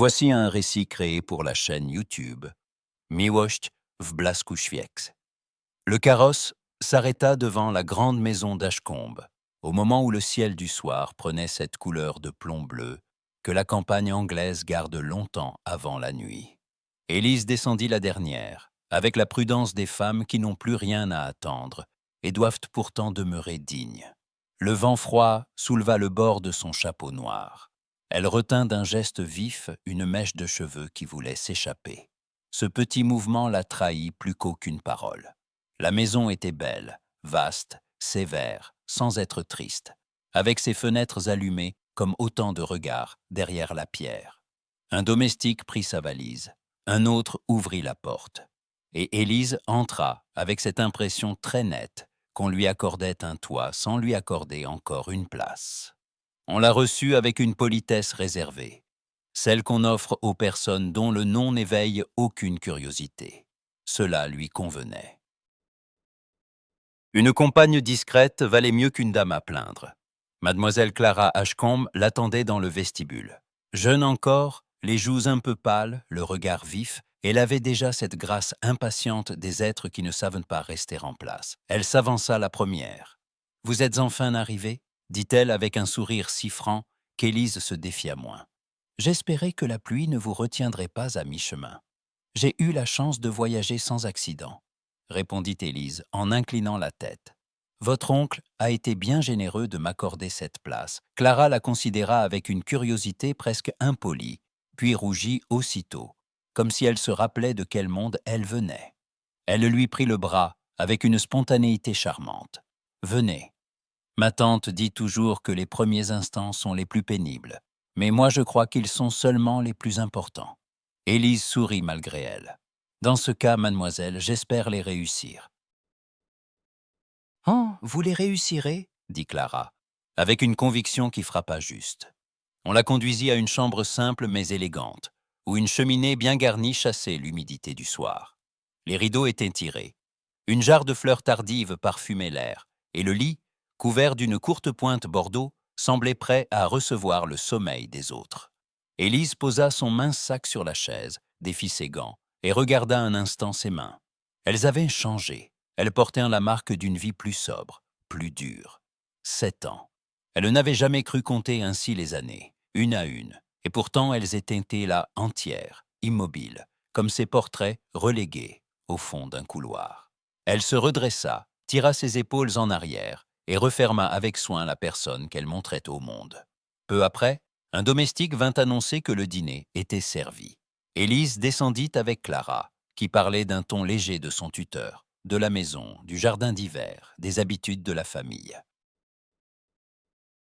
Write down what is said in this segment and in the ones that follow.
Voici un récit créé pour la chaîne YouTube Miłość w blasku świecy. Le carrosse s'arrêta devant la grande maison d'Ashcombe, au moment où le ciel du soir prenait cette couleur de plomb bleu que la campagne anglaise garde longtemps avant la nuit. Élise descendit la dernière, avec la prudence des femmes qui n'ont plus rien à attendre et doivent pourtant demeurer dignes. Le vent froid souleva le bord de son chapeau noir. Elle retint d'un geste vif une mèche de cheveux qui voulait s'échapper. Ce petit mouvement la trahit plus qu'aucune parole. La maison était belle, vaste, sévère, sans être triste, avec ses fenêtres allumées comme autant de regards derrière la pierre. Un domestique prit sa valise, un autre ouvrit la porte, et Élise entra avec cette impression très nette qu'on lui accordait un toit sans lui accorder encore une place. On la reçut avec une politesse réservée, celle qu'on offre aux personnes dont le nom n'éveille aucune curiosité. Cela lui convenait. Une compagne discrète valait mieux qu'une dame à plaindre. Mademoiselle Clara Ashcombe l'attendait dans le vestibule. Jeune encore, les joues un peu pâles, le regard vif, elle avait déjà cette grâce impatiente des êtres qui ne savent pas rester en place. Elle s'avança la première. « Vous êtes enfin arrivée ?» dit-elle avec un sourire si franc qu'Élise se défia moins. « J'espérais que la pluie ne vous retiendrait pas à mi-chemin. J'ai eu la chance de voyager sans accident, » répondit Élise en inclinant la tête. « Votre oncle a été bien généreux de m'accorder cette place. » Clara la considéra avec une curiosité presque impolie, puis rougit aussitôt, comme si elle se rappelait de quel monde elle venait. Elle lui prit le bras avec une spontanéité charmante. « Venez. Ma tante dit toujours que les premiers instants sont les plus pénibles, mais moi je crois qu'ils sont seulement les plus importants. » Élise sourit malgré elle. « Dans ce cas, mademoiselle, j'espère les réussir. »« Oh, vous les réussirez » dit Clara, avec une conviction qui frappa juste. On la conduisit à une chambre simple mais élégante, où une cheminée bien garnie chassait l'humidité du soir. Les rideaux étaient tirés. Une jarre de fleurs tardives parfumait l'air, et le lit, couvert d'une courte pointe bordeaux, semblait prêt à recevoir le sommeil des autres. Élise posa son mince sac sur la chaise, défit ses gants, et regarda un instant ses mains. Elles avaient changé. Elles portaient la marque d'une vie plus sobre, plus dure. 7 ans. Elle n'avait jamais cru compter ainsi les années, une à une, et pourtant elles étaient là entières, immobiles, comme ces portraits relégués au fond d'un couloir. Elle se redressa, tira ses épaules en arrière et referma avec soin la personne qu'elle montrait au monde. Peu après, un domestique vint annoncer que le dîner était servi. Élise descendit avec Clara, qui parlait d'un ton léger de son tuteur, de la maison, du jardin d'hiver, des habitudes de la famille.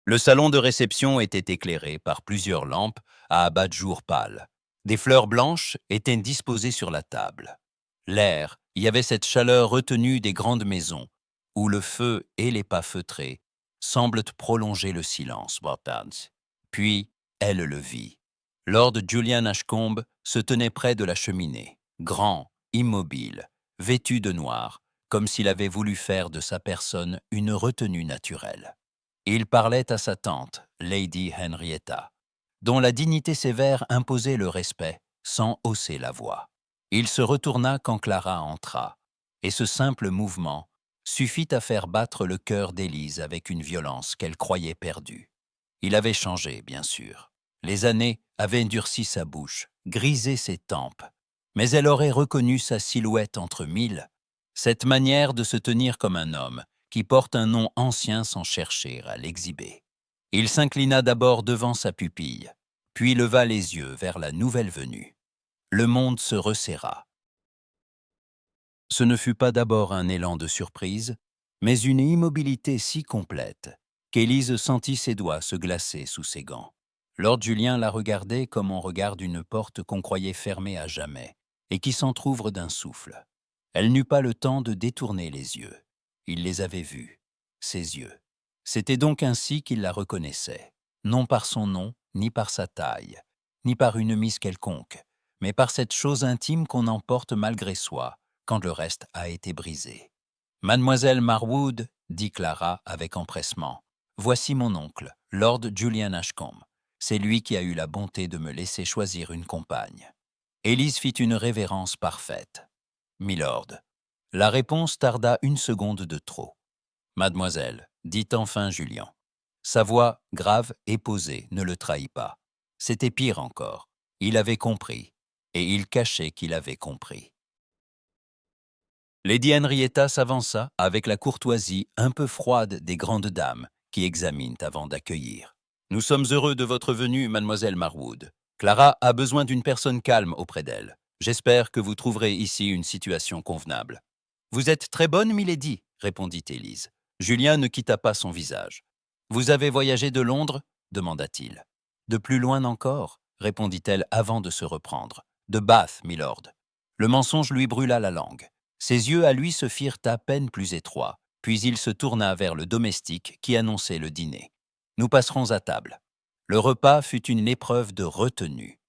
Le salon de réception était éclairé par plusieurs lampes à abat-jour pâle. Des fleurs blanches étaient disposées sur la table. L'air, il y avait cette chaleur retenue des grandes maisons, où le feu et les pas feutrés semblent prolonger le silence. Puis, elle le vit. Lord Julian Ashcombe se tenait près de la cheminée, grand, immobile, vêtu de noir, comme s'il avait voulu faire de sa personne une retenue naturelle. Il parlait à sa tante, Lady Henrietta, dont la dignité sévère imposait le respect, sans hausser la voix. Il se retourna quand Clara entra, et ce simple mouvement suffit à faire battre le cœur d'Élise avec une violence qu'elle croyait perdue. Il avait changé, bien sûr. Les années avaient durci sa bouche, grisé ses tempes, mais elle aurait reconnu sa silhouette entre mille, cette manière de se tenir comme un homme qui porte un nom ancien sans chercher à l'exhiber. Il s'inclina d'abord devant sa pupille, puis leva les yeux vers la nouvelle venue. Le monde se resserra. Ce ne fut pas d'abord un élan de surprise, mais une immobilité si complète qu'Élise sentit ses doigts se glacer sous ses gants. Lord Julien la regardait comme on regarde une porte qu'on croyait fermée à jamais et qui s'entr'ouvre d'un souffle. Elle n'eut pas le temps de détourner les yeux. Il les avait vus, ses yeux. C'était donc ainsi qu'il la reconnaissait, non par son nom, ni par sa taille, ni par une mise quelconque, mais par cette chose intime qu'on emporte malgré soi quand le reste a été brisé. « Mademoiselle Marwood, dit Clara avec empressement, voici mon oncle, Lord Julian Ashcombe. C'est lui qui a eu la bonté de me laisser choisir une compagne. » Élise fit une révérence parfaite. « Milord. » La réponse tarda une seconde de trop. « Mademoiselle, » dit enfin Julien. Sa voix, grave et posée, ne le trahit pas. C'était pire encore. Il avait compris, et il cachait qu'il avait compris. Lady Henrietta s'avança avec la courtoisie un peu froide des grandes dames qui examinent avant d'accueillir. « Nous sommes heureux de votre venue, mademoiselle Marwood. Clara a besoin d'une personne calme auprès d'elle. J'espère que vous trouverez ici une situation convenable. »« Vous êtes très bonne, milady, » répondit Élise. Julien ne quitta pas son visage. « Vous avez voyagé de Londres » demanda-t-il. « De plus loin encore » répondit-elle avant de se reprendre. « De Bath, milord. » Le mensonge lui brûla la langue. Ses yeux à lui se firent à peine plus étroits, puis il se tourna vers le domestique qui annonçait le dîner. « Nous passerons à table. » Le repas fut une épreuve de retenue.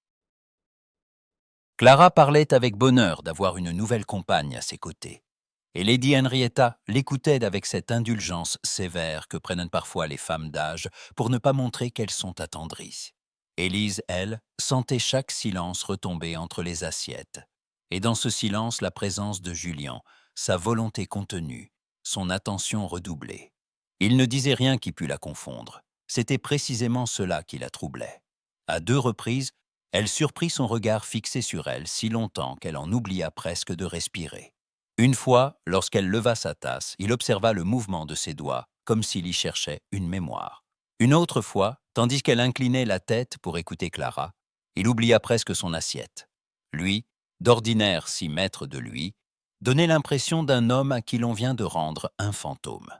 Clara parlait avec bonheur d'avoir une nouvelle compagne à ses côtés. Et Lady Henrietta l'écoutait avec cette indulgence sévère que prennent parfois les femmes d'âge pour ne pas montrer qu'elles sont attendries. Élise, elle, sentait chaque silence retomber entre les assiettes. Et dans ce silence, la présence de Julien, sa volonté contenue, son attention redoublée. Il ne disait rien qui pût la confondre. C'était précisément cela qui la troublait. À 2 reprises, elle surprit son regard fixé sur elle si longtemps qu'elle en oublia presque de respirer. Une fois, lorsqu'elle leva sa tasse, il observa le mouvement de ses doigts, comme s'il y cherchait une mémoire. Une autre fois, tandis qu'elle inclinait la tête pour écouter Clara, il oublia presque son assiette. Lui, d'ordinaire si maître de lui, donnait l'impression d'un homme à qui l'on vient de rendre un fantôme.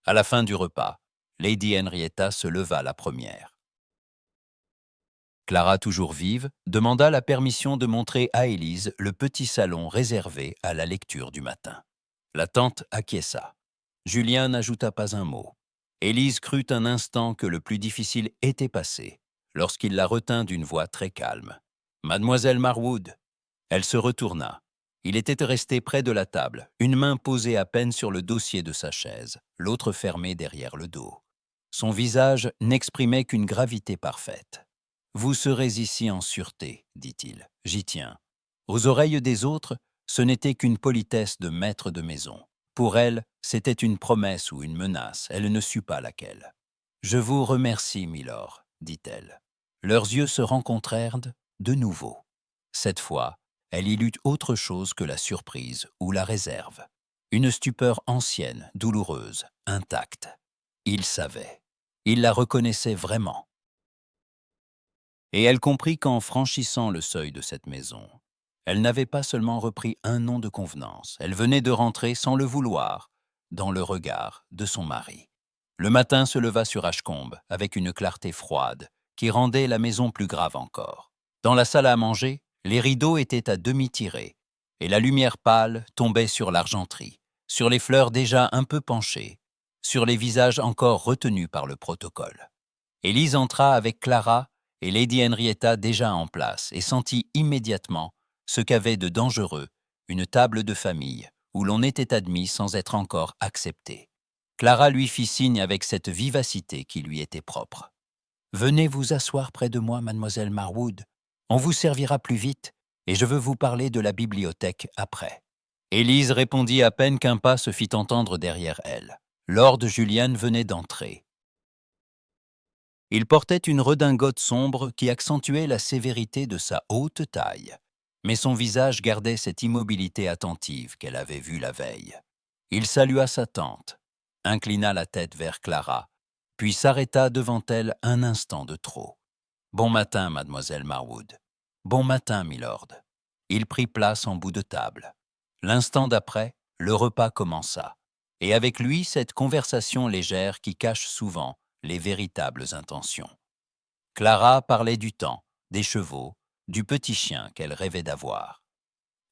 À la fin du repas, Lady Henrietta se leva la première. Clara, toujours vive, demanda la permission de montrer à Élise le petit salon réservé à la lecture du matin. La tante acquiesça. Julien n'ajouta pas un mot. Élise crut un instant que le plus difficile était passé, lorsqu'il la retint d'une voix très calme. « Mademoiselle Marwood !» Elle se retourna. Il était resté près de la table, une main posée à peine sur le dossier de sa chaise, l'autre fermée derrière le dos. Son visage n'exprimait qu'une gravité parfaite. « Vous serez ici en sûreté, dit-il. J'y tiens. » Aux oreilles des autres, ce n'était qu'une politesse de maître de maison. Pour elle, c'était une promesse ou une menace, elle ne sut pas laquelle. « Je vous remercie, milord, » dit-elle. Leurs yeux se rencontrèrent de nouveau. Cette fois, elle y eut autre chose que la surprise ou la réserve. Une stupeur ancienne, douloureuse, intacte. Il savait. Il la reconnaissait vraiment. Et elle comprit qu'en franchissant le seuil de cette maison, elle n'avait pas seulement repris un nom de convenance, elle venait de rentrer sans le vouloir dans le regard de son mari. Le matin se leva sur Ashcombe avec une clarté froide qui rendait la maison plus grave encore. Dans la salle à manger, les rideaux étaient à demi tirés et la lumière pâle tombait sur l'argenterie, sur les fleurs déjà un peu penchées, sur les visages encore retenus par le protocole. Élise entra avec Clara et Lady Henrietta déjà en place et sentit immédiatement ce qu'avait de dangereux une table de famille où l'on était admis sans être encore accepté. Clara lui fit signe avec cette vivacité qui lui était propre. « Venez vous asseoir près de moi, mademoiselle Marwood. On vous servira plus vite et je veux vous parler de la bibliothèque après. » Élise répondit à peine qu'un pas se fit entendre derrière elle. Lord Julian venait d'entrer. Il portait une redingote sombre qui accentuait la sévérité de sa haute taille, mais son visage gardait cette immobilité attentive qu'elle avait vue la veille. Il salua sa tante, inclina la tête vers Clara, puis s'arrêta devant elle un instant de trop. « Bon matin, mademoiselle Marwood. »« Bon matin, milord. » Il prit place en bout de table. L'instant d'après, le repas commença, et avec lui cette conversation légère qui cache souvent les véritables intentions. Clara parlait du temps, des chevaux, du petit chien qu'elle rêvait d'avoir.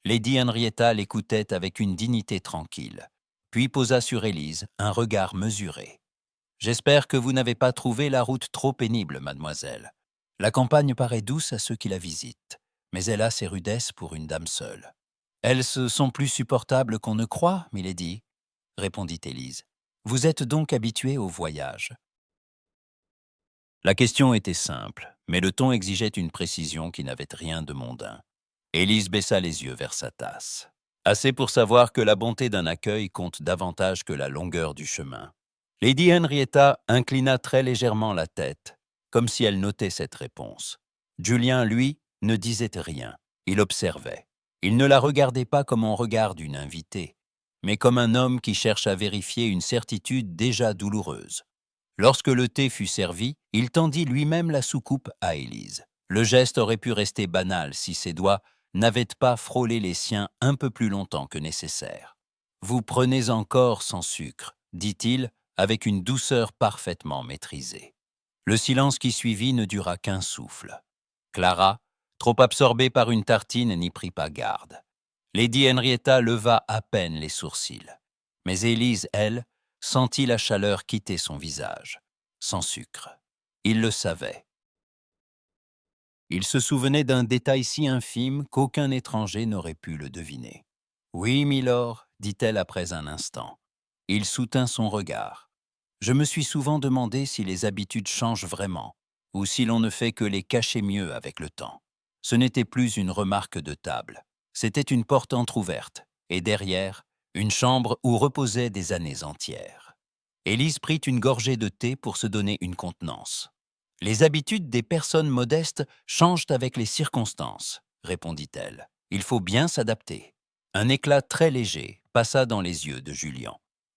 Lady Henrietta l'écoutait avec une dignité tranquille, puis posa sur Élise un regard mesuré. « J'espère que vous n'avez pas trouvé la route trop pénible, mademoiselle. La campagne paraît douce à ceux qui la visitent, mais elle a ses rudesses pour une dame seule. »« Elles sont plus supportables qu'on ne croit, milady, » répondit Élise. « Vous êtes donc habituée au voyage. » La question était simple, mais le ton exigeait une précision qui n'avait rien de mondain. Élise baissa les yeux vers sa tasse. Assez pour savoir que la bonté d'un accueil compte davantage que la longueur du chemin. Lady Henrietta inclina très légèrement la tête, comme si elle notait cette réponse. Julien, lui, ne disait rien. Il observait. Il ne la regardait pas comme on regarde une invitée, mais comme un homme qui cherche à vérifier une certitude déjà douloureuse. Lorsque le thé fut servi, il tendit lui-même la soucoupe à Élise. Le geste aurait pu rester banal si ses doigts n'avaient pas frôlé les siens un peu plus longtemps que nécessaire. « Vous prenez encore sans sucre », dit-il, avec une douceur parfaitement maîtrisée. Le silence qui suivit ne dura qu'un souffle. Clara, trop absorbée par une tartine, n'y prit pas garde. Lady Henrietta leva à peine les sourcils. Mais Élise, elle, sentit la chaleur quitter son visage. Sans sucre. Il le savait. Il se souvenait d'un détail si infime qu'aucun étranger n'aurait pu le deviner. « Oui, milord, dit-elle après un instant. Il soutint son regard. Je me suis souvent demandé si les habitudes changent vraiment, ou si l'on ne fait que les cacher mieux avec le temps. Ce n'était plus une remarque de table. C'était une porte entr'ouverte, et derrière, une chambre où reposaient des années entières. Élise prit une gorgée de thé pour se donner une contenance. « Les habitudes des personnes modestes changent avec les circonstances, répondit-elle. Il faut bien s'adapter. Un éclat très léger passa dans les yeux de Julien.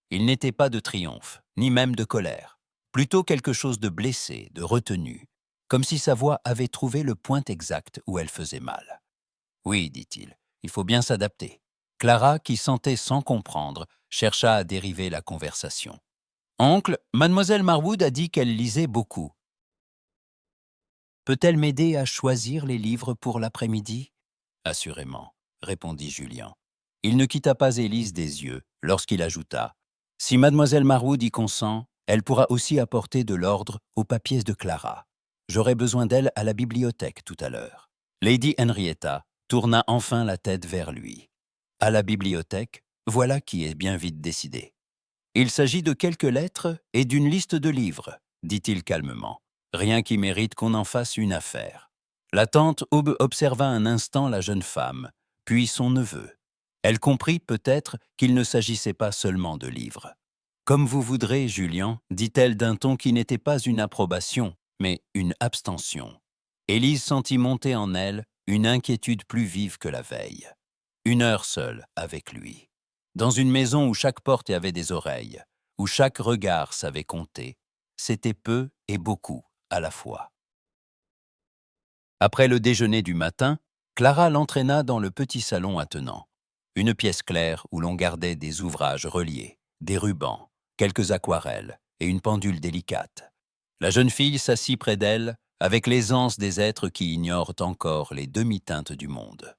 Il n'était pas de triomphe, ni même de colère. Plutôt quelque chose de blessé, de retenu, comme si sa voix avait trouvé le point exact où elle faisait mal. « Oui, dit-il, il faut bien s'adapter. » Clara, qui sentait sans comprendre, chercha à dériver la conversation. « Oncle, mademoiselle Marwood a dit qu'elle lisait beaucoup. Peut-elle m'aider à choisir les livres pour l'après-midi ?»« Assurément, » répondit Julien. Il ne quitta pas Élise des yeux lorsqu'il ajouta « Si mademoiselle Marwood y consent, elle pourra aussi apporter de l'ordre aux papiers de Clara. J'aurai besoin d'elle à la bibliothèque tout à l'heure. » Lady Henrietta tourna enfin la tête vers lui. « À la bibliothèque, voilà qui est bien vite décidé. Il s'agit de quelques lettres et d'une liste de livres, dit-il calmement. Rien qui mérite qu'on en fasse une affaire. » La tante Aube observa un instant la jeune femme, puis son neveu. Elle comprit peut-être qu'il ne s'agissait pas seulement de livres. « Comme vous voudrez, Julien, dit-elle d'un ton qui n'était pas une approbation, mais une abstention. » Élise sentit monter en elle une inquiétude plus vive que la veille. Une heure seule avec lui. Dans une maison où chaque porte avait des oreilles, où chaque regard savait compter, c'était peu et beaucoup à la fois. Après le déjeuner du matin, Clara l'entraîna dans le petit salon attenant. Une pièce claire où l'on gardait des ouvrages reliés, des rubans, quelques aquarelles et une pendule délicate. La jeune fille s'assit près d'elle avec l'aisance des êtres qui ignorent encore les demi-teintes du monde.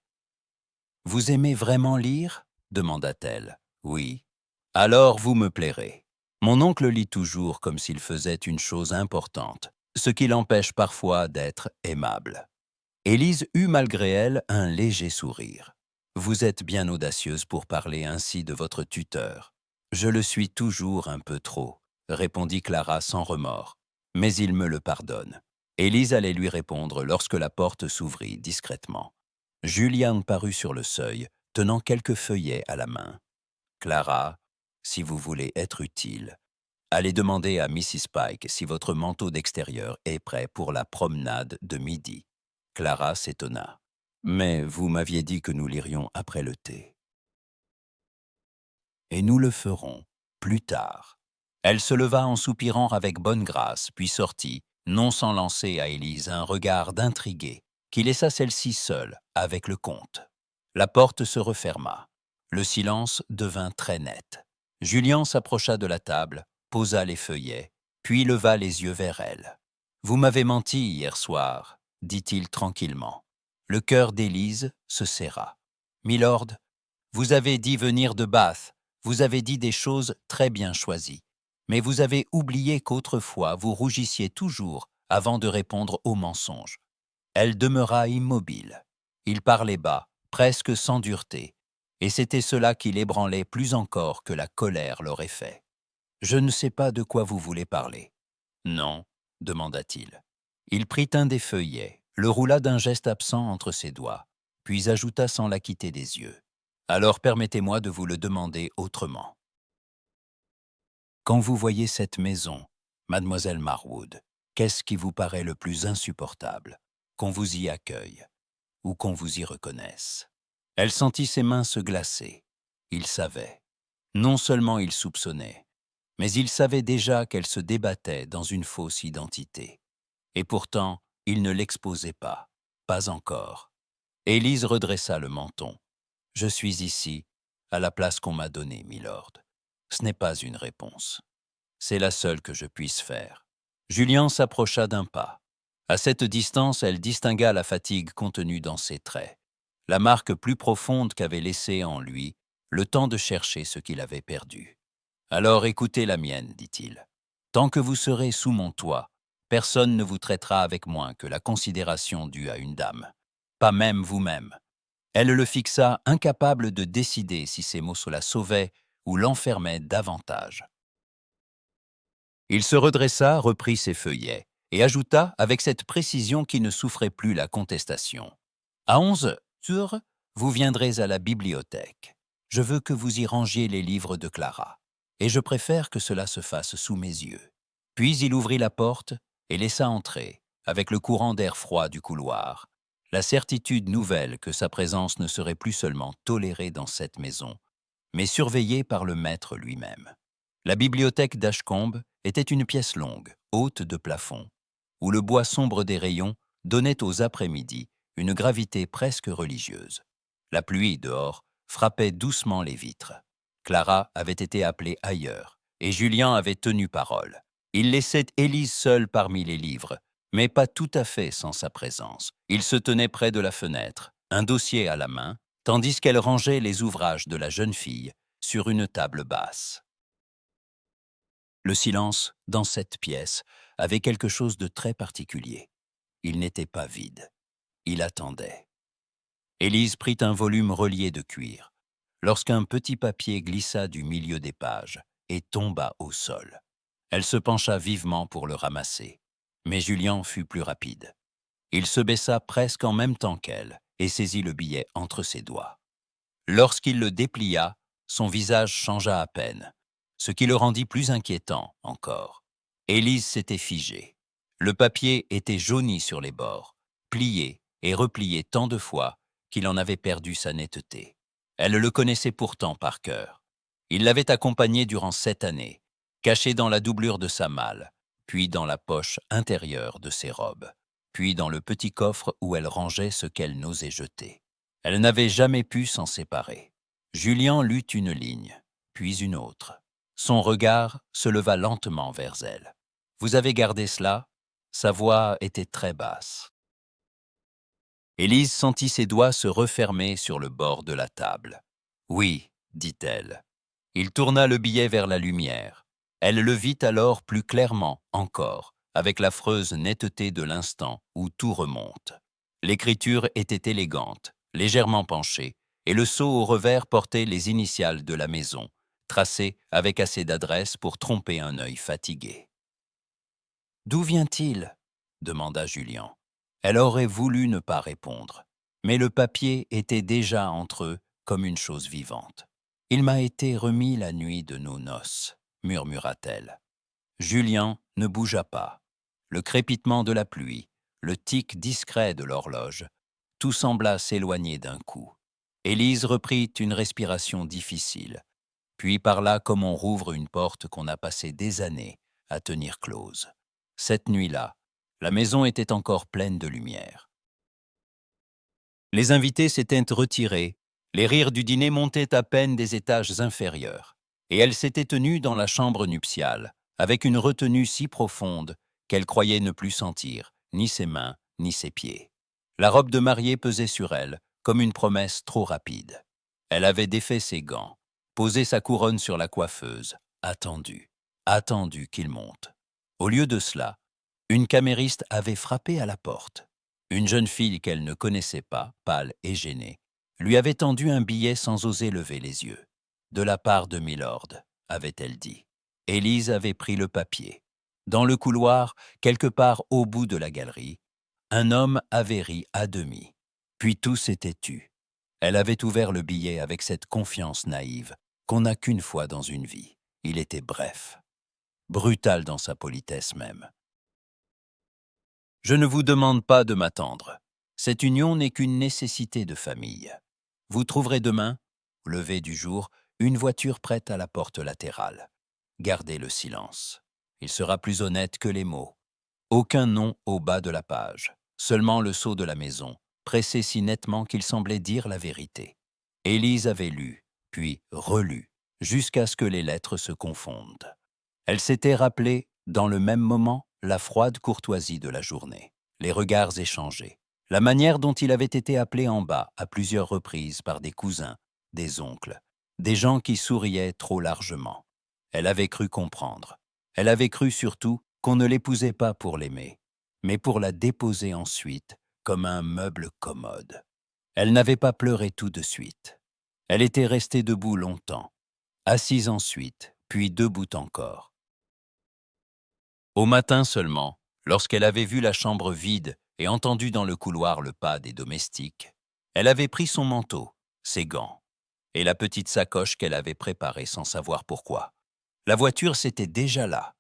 « Vous aimez vraiment lire ?» demanda-t-elle. « Oui. »« Alors vous me plairez. Mon oncle lit toujours comme s'il faisait une chose importante, ce qui l'empêche parfois d'être aimable. » Élise eut malgré elle un léger sourire. « Vous êtes bien audacieuse pour parler ainsi de votre tuteur. »« Je le suis toujours un peu trop, » répondit Clara sans remords. « Mais il me le pardonne. » Élise allait lui répondre lorsque la porte s'ouvrit discrètement. Julien parut sur le seuil, tenant quelques feuillets à la main. « Clara, si vous voulez être utile, allez demander à Mrs. Pike si votre manteau d'extérieur est prêt pour la promenade de midi. » Clara s'étonna. « Mais vous m'aviez dit que nous lirions après le thé. »« Et nous le ferons, plus tard. » Elle se leva en soupirant avec bonne grâce, puis sortit, non sans lancer à Élise un regard d'intrigué, qui laissa celle-ci seule avec le comte. La porte se referma. Le silence devint très net. Julien s'approcha de la table, posa les feuillets, puis leva les yeux vers elle. « Vous m'avez menti hier soir, » dit-il tranquillement. Le cœur d'Élise se serra. « Milord, vous avez dit venir de Bath, vous avez dit des choses très bien choisies, mais vous avez oublié qu'autrefois vous rougissiez toujours avant de répondre aux mensonges. » Elle demeura immobile. Il parlait bas, presque sans dureté, et c'était cela qui l'ébranlait plus encore que la colère l'aurait fait. « Je ne sais pas de quoi vous voulez parler. »« Non, demanda-t-il. Il prit un des feuillets, le roula d'un geste absent entre ses doigts, puis ajouta sans la quitter des yeux. Alors permettez-moi de vous le demander autrement. Quand vous voyez cette maison, mademoiselle Marwood, qu'est-ce qui vous paraît le plus insupportable? Qu'on vous y accueille ou qu'on vous y reconnaisse? Elle sentit ses mains se glacer. Il savait. Non seulement il soupçonnait, mais il savait déjà qu'elle se débattait dans une fausse identité. Et pourtant, il ne l'exposait pas. Pas encore. Élise redressa le menton. « Je suis ici, à la place qu'on m'a donnée, milord. Ce n'est pas une réponse. C'est la seule que je puisse faire. » Julien s'approcha d'un pas. À cette distance, elle distingua la fatigue contenue dans ses traits, la marque plus profonde qu'avait laissée en lui le temps de chercher ce qu'il avait perdu. « Alors écoutez la mienne, dit-il. Tant que vous serez sous mon toit, personne ne vous traitera avec moins que la considération due à une dame. Pas même vous-même. » Elle le fixa, incapable de décider si ces mots la sauvaient ou l'enfermaient davantage. Il se redressa, reprit ses feuillets, et ajouta avec cette précision qui ne souffrait plus la contestation. « À 11 heures, vous viendrez à la bibliothèque. Je veux que vous y rangiez les livres de Clara, et je préfère que cela se fasse sous mes yeux. » Puis il ouvrit la porte et laissa entrer, avec le courant d'air froid du couloir, la certitude nouvelle que sa présence ne serait plus seulement tolérée dans cette maison, mais surveillée par le maître lui-même. La bibliothèque d'Ashcombe était une pièce longue, haute de plafond, où le bois sombre des rayons donnait aux après-midi une gravité presque religieuse. La pluie, dehors, frappait doucement les vitres. Clara avait été appelée ailleurs, et Julien avait tenu parole. Il laissait Élise seule parmi les livres, mais pas tout à fait sans sa présence. Il se tenait près de la fenêtre, un dossier à la main, tandis qu'elle rangeait les ouvrages de la jeune fille sur une table basse. Le silence, dans cette pièce, avait quelque chose de très particulier. Il n'était pas vide. Il attendait. Élise prit un volume relié de cuir, lorsqu'un petit papier glissa du milieu des pages et tomba au sol. Elle se pencha vivement pour le ramasser, mais Julien fut plus rapide. Il se baissa presque en même temps qu'elle et saisit le billet entre ses doigts. Lorsqu'il le déplia, son visage changea à peine, ce qui le rendit plus inquiétant encore. Élise s'était figée. Le papier était jauni sur les bords, plié et replié tant de fois qu'il en avait perdu sa netteté. Elle le connaissait pourtant par cœur. Il l'avait accompagnée durant 7 années, caché dans la doublure de sa malle, puis dans la poche intérieure de ses robes, puis dans le petit coffre où elle rangeait ce qu'elle n'osait jeter. Elle n'avait jamais pu s'en séparer. Julien lut une ligne, puis une autre. Son regard se leva lentement vers elle. « Vous avez gardé cela ?» Sa voix était très basse. Élise sentit ses doigts se refermer sur le bord de la table. « Oui, dit-elle. » Il tourna le billet vers la lumière. Elle le vit alors plus clairement encore, avec l'affreuse netteté de l'instant où tout remonte. L'écriture était élégante, légèrement penchée, et le sceau au revers portait les initiales de la maison, tracées avec assez d'adresse pour tromper un œil fatigué. « D'où vient-il » demanda Julien. Elle aurait voulu ne pas répondre, mais le papier était déjà entre eux comme une chose vivante. « Il m'a été remis la nuit de nos noces » murmura-t-elle. Julien ne bougea pas. Le crépitement de la pluie, le tic discret de l'horloge, tout sembla s'éloigner d'un coup. Élise reprit une respiration difficile, puis parla comme on rouvre une porte qu'on a passé des années à tenir close. Cette nuit-là, la maison était encore pleine de lumière. Les invités s'étaient retirés, les rires du dîner montaient à peine des étages inférieurs, et elle s'était tenue dans la chambre nuptiale, avec une retenue si profonde qu'elle croyait ne plus sentir ni ses mains ni ses pieds. La robe de mariée pesait sur elle, comme une promesse trop rapide. Elle avait défait ses gants, posé sa couronne sur la coiffeuse, attendu qu'il monte. Au lieu de cela, une camériste avait frappé à la porte. Une jeune fille qu'elle ne connaissait pas, pâle et gênée, lui avait tendu un billet sans oser lever les yeux. « De la part de Milord », avait-elle dit. Élise avait pris le papier. Dans le couloir, quelque part au bout de la galerie, un homme avait ri à demi. Puis tout s'était tu. Elle avait ouvert le billet avec cette confiance naïve qu'on n'a qu'une fois dans une vie. Il était bref, brutal dans sa politesse même. Je ne vous demande pas de m'attendre. Cette union n'est qu'une nécessité de famille. Vous trouverez demain, au lever du jour, une voiture prête à la porte latérale. Gardez le silence. Il sera plus honnête que les mots. Aucun nom au bas de la page, seulement le sceau de la maison, pressé si nettement qu'il semblait dire la vérité. Élise avait lu, puis relu, jusqu'à ce que les lettres se confondent. Elle s'était rappelée, dans le même moment, la froide courtoisie de la journée, les regards échangés, la manière dont il avait été appelé en bas à plusieurs reprises par des cousins, des oncles, des gens qui souriaient trop largement. Elle avait cru comprendre. Elle avait cru surtout qu'on ne l'épousait pas pour l'aimer, mais pour la déposer ensuite comme un meuble commode. Elle n'avait pas pleuré tout de suite. Elle était restée debout longtemps, assise ensuite, puis debout encore. Au matin seulement, lorsqu'elle avait vu la chambre vide et entendu dans le couloir le pas des domestiques, elle avait pris son manteau, ses gants, et la petite sacoche qu'elle avait préparée sans savoir pourquoi. La voiture c'était déjà là.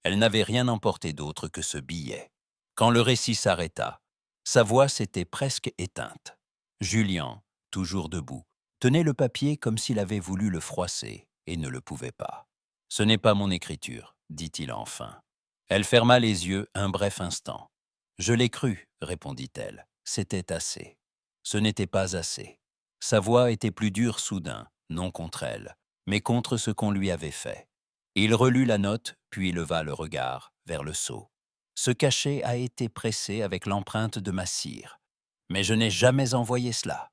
Elle n'avait rien emporté d'autre que ce billet. Quand le récit s'arrêta, sa voix s'était presque éteinte. Julien, toujours debout, tenait le papier comme s'il avait voulu le froisser et ne le pouvait pas. « Ce n'est pas mon écriture, dit-il enfin. Elle ferma les yeux un bref instant. « Je l'ai cru, répondit-elle. C'était assez. » Ce n'était pas assez. Sa voix était plus dure soudain, non contre elle, mais contre ce qu'on lui avait fait. Il relut la note, puis leva le regard vers le sceau. Ce cachet a été pressé avec l'empreinte de ma cire. Mais je n'ai jamais envoyé cela.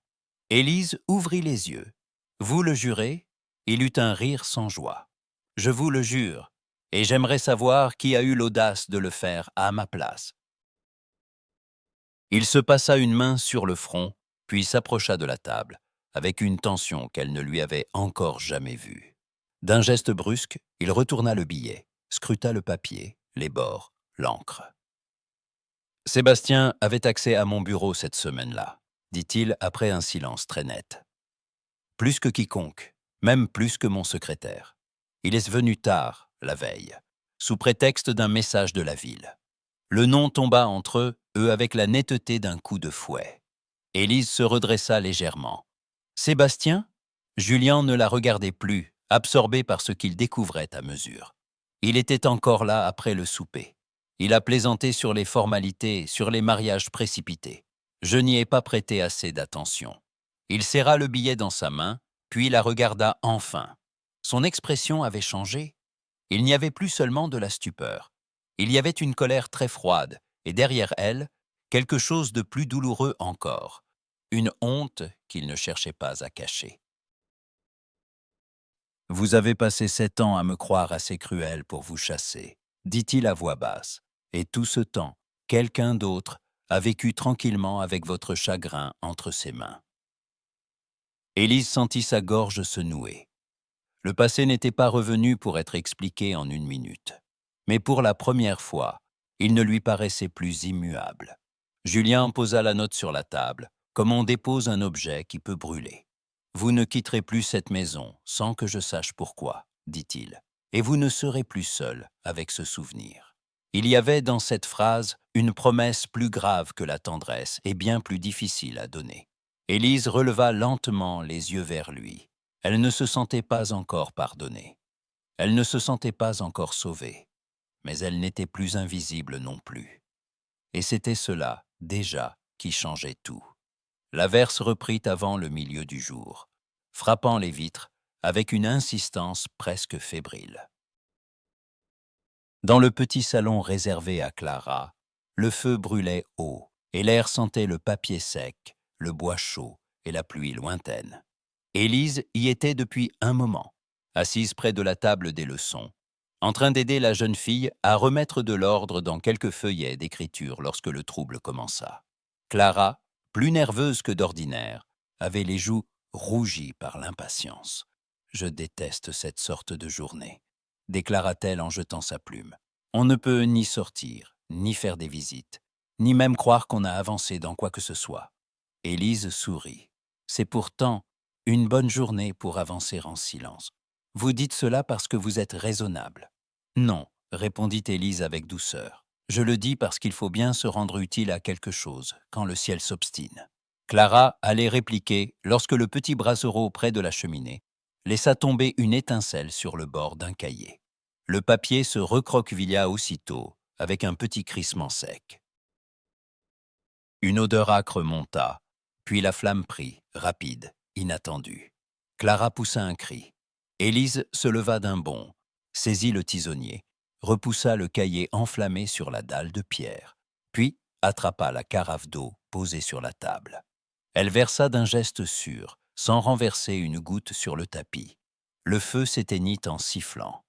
Élise ouvrit les yeux. Vous le jurez? Il eut un rire sans joie. Je vous le jure, et j'aimerais savoir qui a eu l'audace de le faire à ma place. Il se passa une main sur le front, puis s'approcha de la table, avec une tension qu'elle ne lui avait encore jamais vue. D'un geste brusque, il retourna le billet, scruta le papier, les bords, l'encre. « Sébastien avait accès à mon bureau cette semaine-là, dit-il après un silence très net. Plus que quiconque, même plus que mon secrétaire. Il est venu tard, la veille, sous prétexte d'un message de la ville. Le nom tomba entre eux avec la netteté d'un coup de fouet. Élise se redressa légèrement. Sébastien? Julien ne la regardait plus, absorbé par ce qu'il découvrait à mesure. Il était encore là après le souper. Il a plaisanté sur les formalités, sur les mariages précipités. Je n'y ai pas prêté assez d'attention. Il serra le billet dans sa main, puis la regarda enfin. Son expression avait changé. Il n'y avait plus seulement de la stupeur. Il y avait une colère très froide, et derrière elle, quelque chose de plus douloureux encore, une honte qu'il ne cherchait pas à cacher. « Vous avez passé 7 ans à me croire assez cruel pour vous chasser, dit-il à voix basse, et tout ce temps, quelqu'un d'autre a vécu tranquillement avec votre chagrin entre ses mains. » Élise sentit sa gorge se nouer. Le passé n'était pas revenu pour être expliqué en une minute. Mais pour la première fois, il ne lui paraissait plus immuable. Julien posa la note sur la table, comme on dépose un objet qui peut brûler. « Vous ne quitterez plus cette maison sans que je sache pourquoi, dit-il, et vous ne serez plus seul avec ce souvenir. » Il y avait dans cette phrase une promesse plus grave que la tendresse et bien plus difficile à donner. Élise releva lentement les yeux vers lui. Elle ne se sentait pas encore pardonnée. Elle ne se sentait pas encore sauvée. Mais elle n'était plus invisible non plus. Et c'était cela, déjà, qui changeait tout. L'averse reprit avant le milieu du jour, frappant les vitres avec une insistance presque fébrile. Dans le petit salon réservé à Clara, le feu brûlait haut et l'air sentait le papier sec, le bois chaud et la pluie lointaine. Élise y était depuis un moment, assise près de la table des leçons, en train d'aider la jeune fille à remettre de l'ordre dans quelques feuillets d'écriture lorsque le trouble commença. Clara, plus nerveuse que d'ordinaire, avait les joues rougies par l'impatience. « Je déteste cette sorte de journée », déclara-t-elle en jetant sa plume. On ne peut ni sortir, ni faire des visites, ni même croire qu'on a avancé dans quoi que ce soit. Élise sourit. C'est pourtant une bonne journée pour avancer en silence. Vous dites cela parce que vous êtes raisonnable. Non, répondit Élise avec douceur. Je le dis parce qu'il faut bien se rendre utile à quelque chose quand le ciel s'obstine. Clara allait répliquer lorsque le petit brassereau près de la cheminée laissa tomber une étincelle sur le bord d'un cahier. Le papier se recroquevilla aussitôt, avec un petit crissement sec. Une odeur âcre monta, puis la flamme prit, rapide, inattendue. Clara poussa un cri. Élise se leva d'un bond, saisit le tisonnier, repoussa le cahier enflammé sur la dalle de pierre, puis attrapa la carafe d'eau posée sur la table. Elle versa d'un geste sûr, sans renverser une goutte sur le tapis. Le feu s'éteignit en sifflant.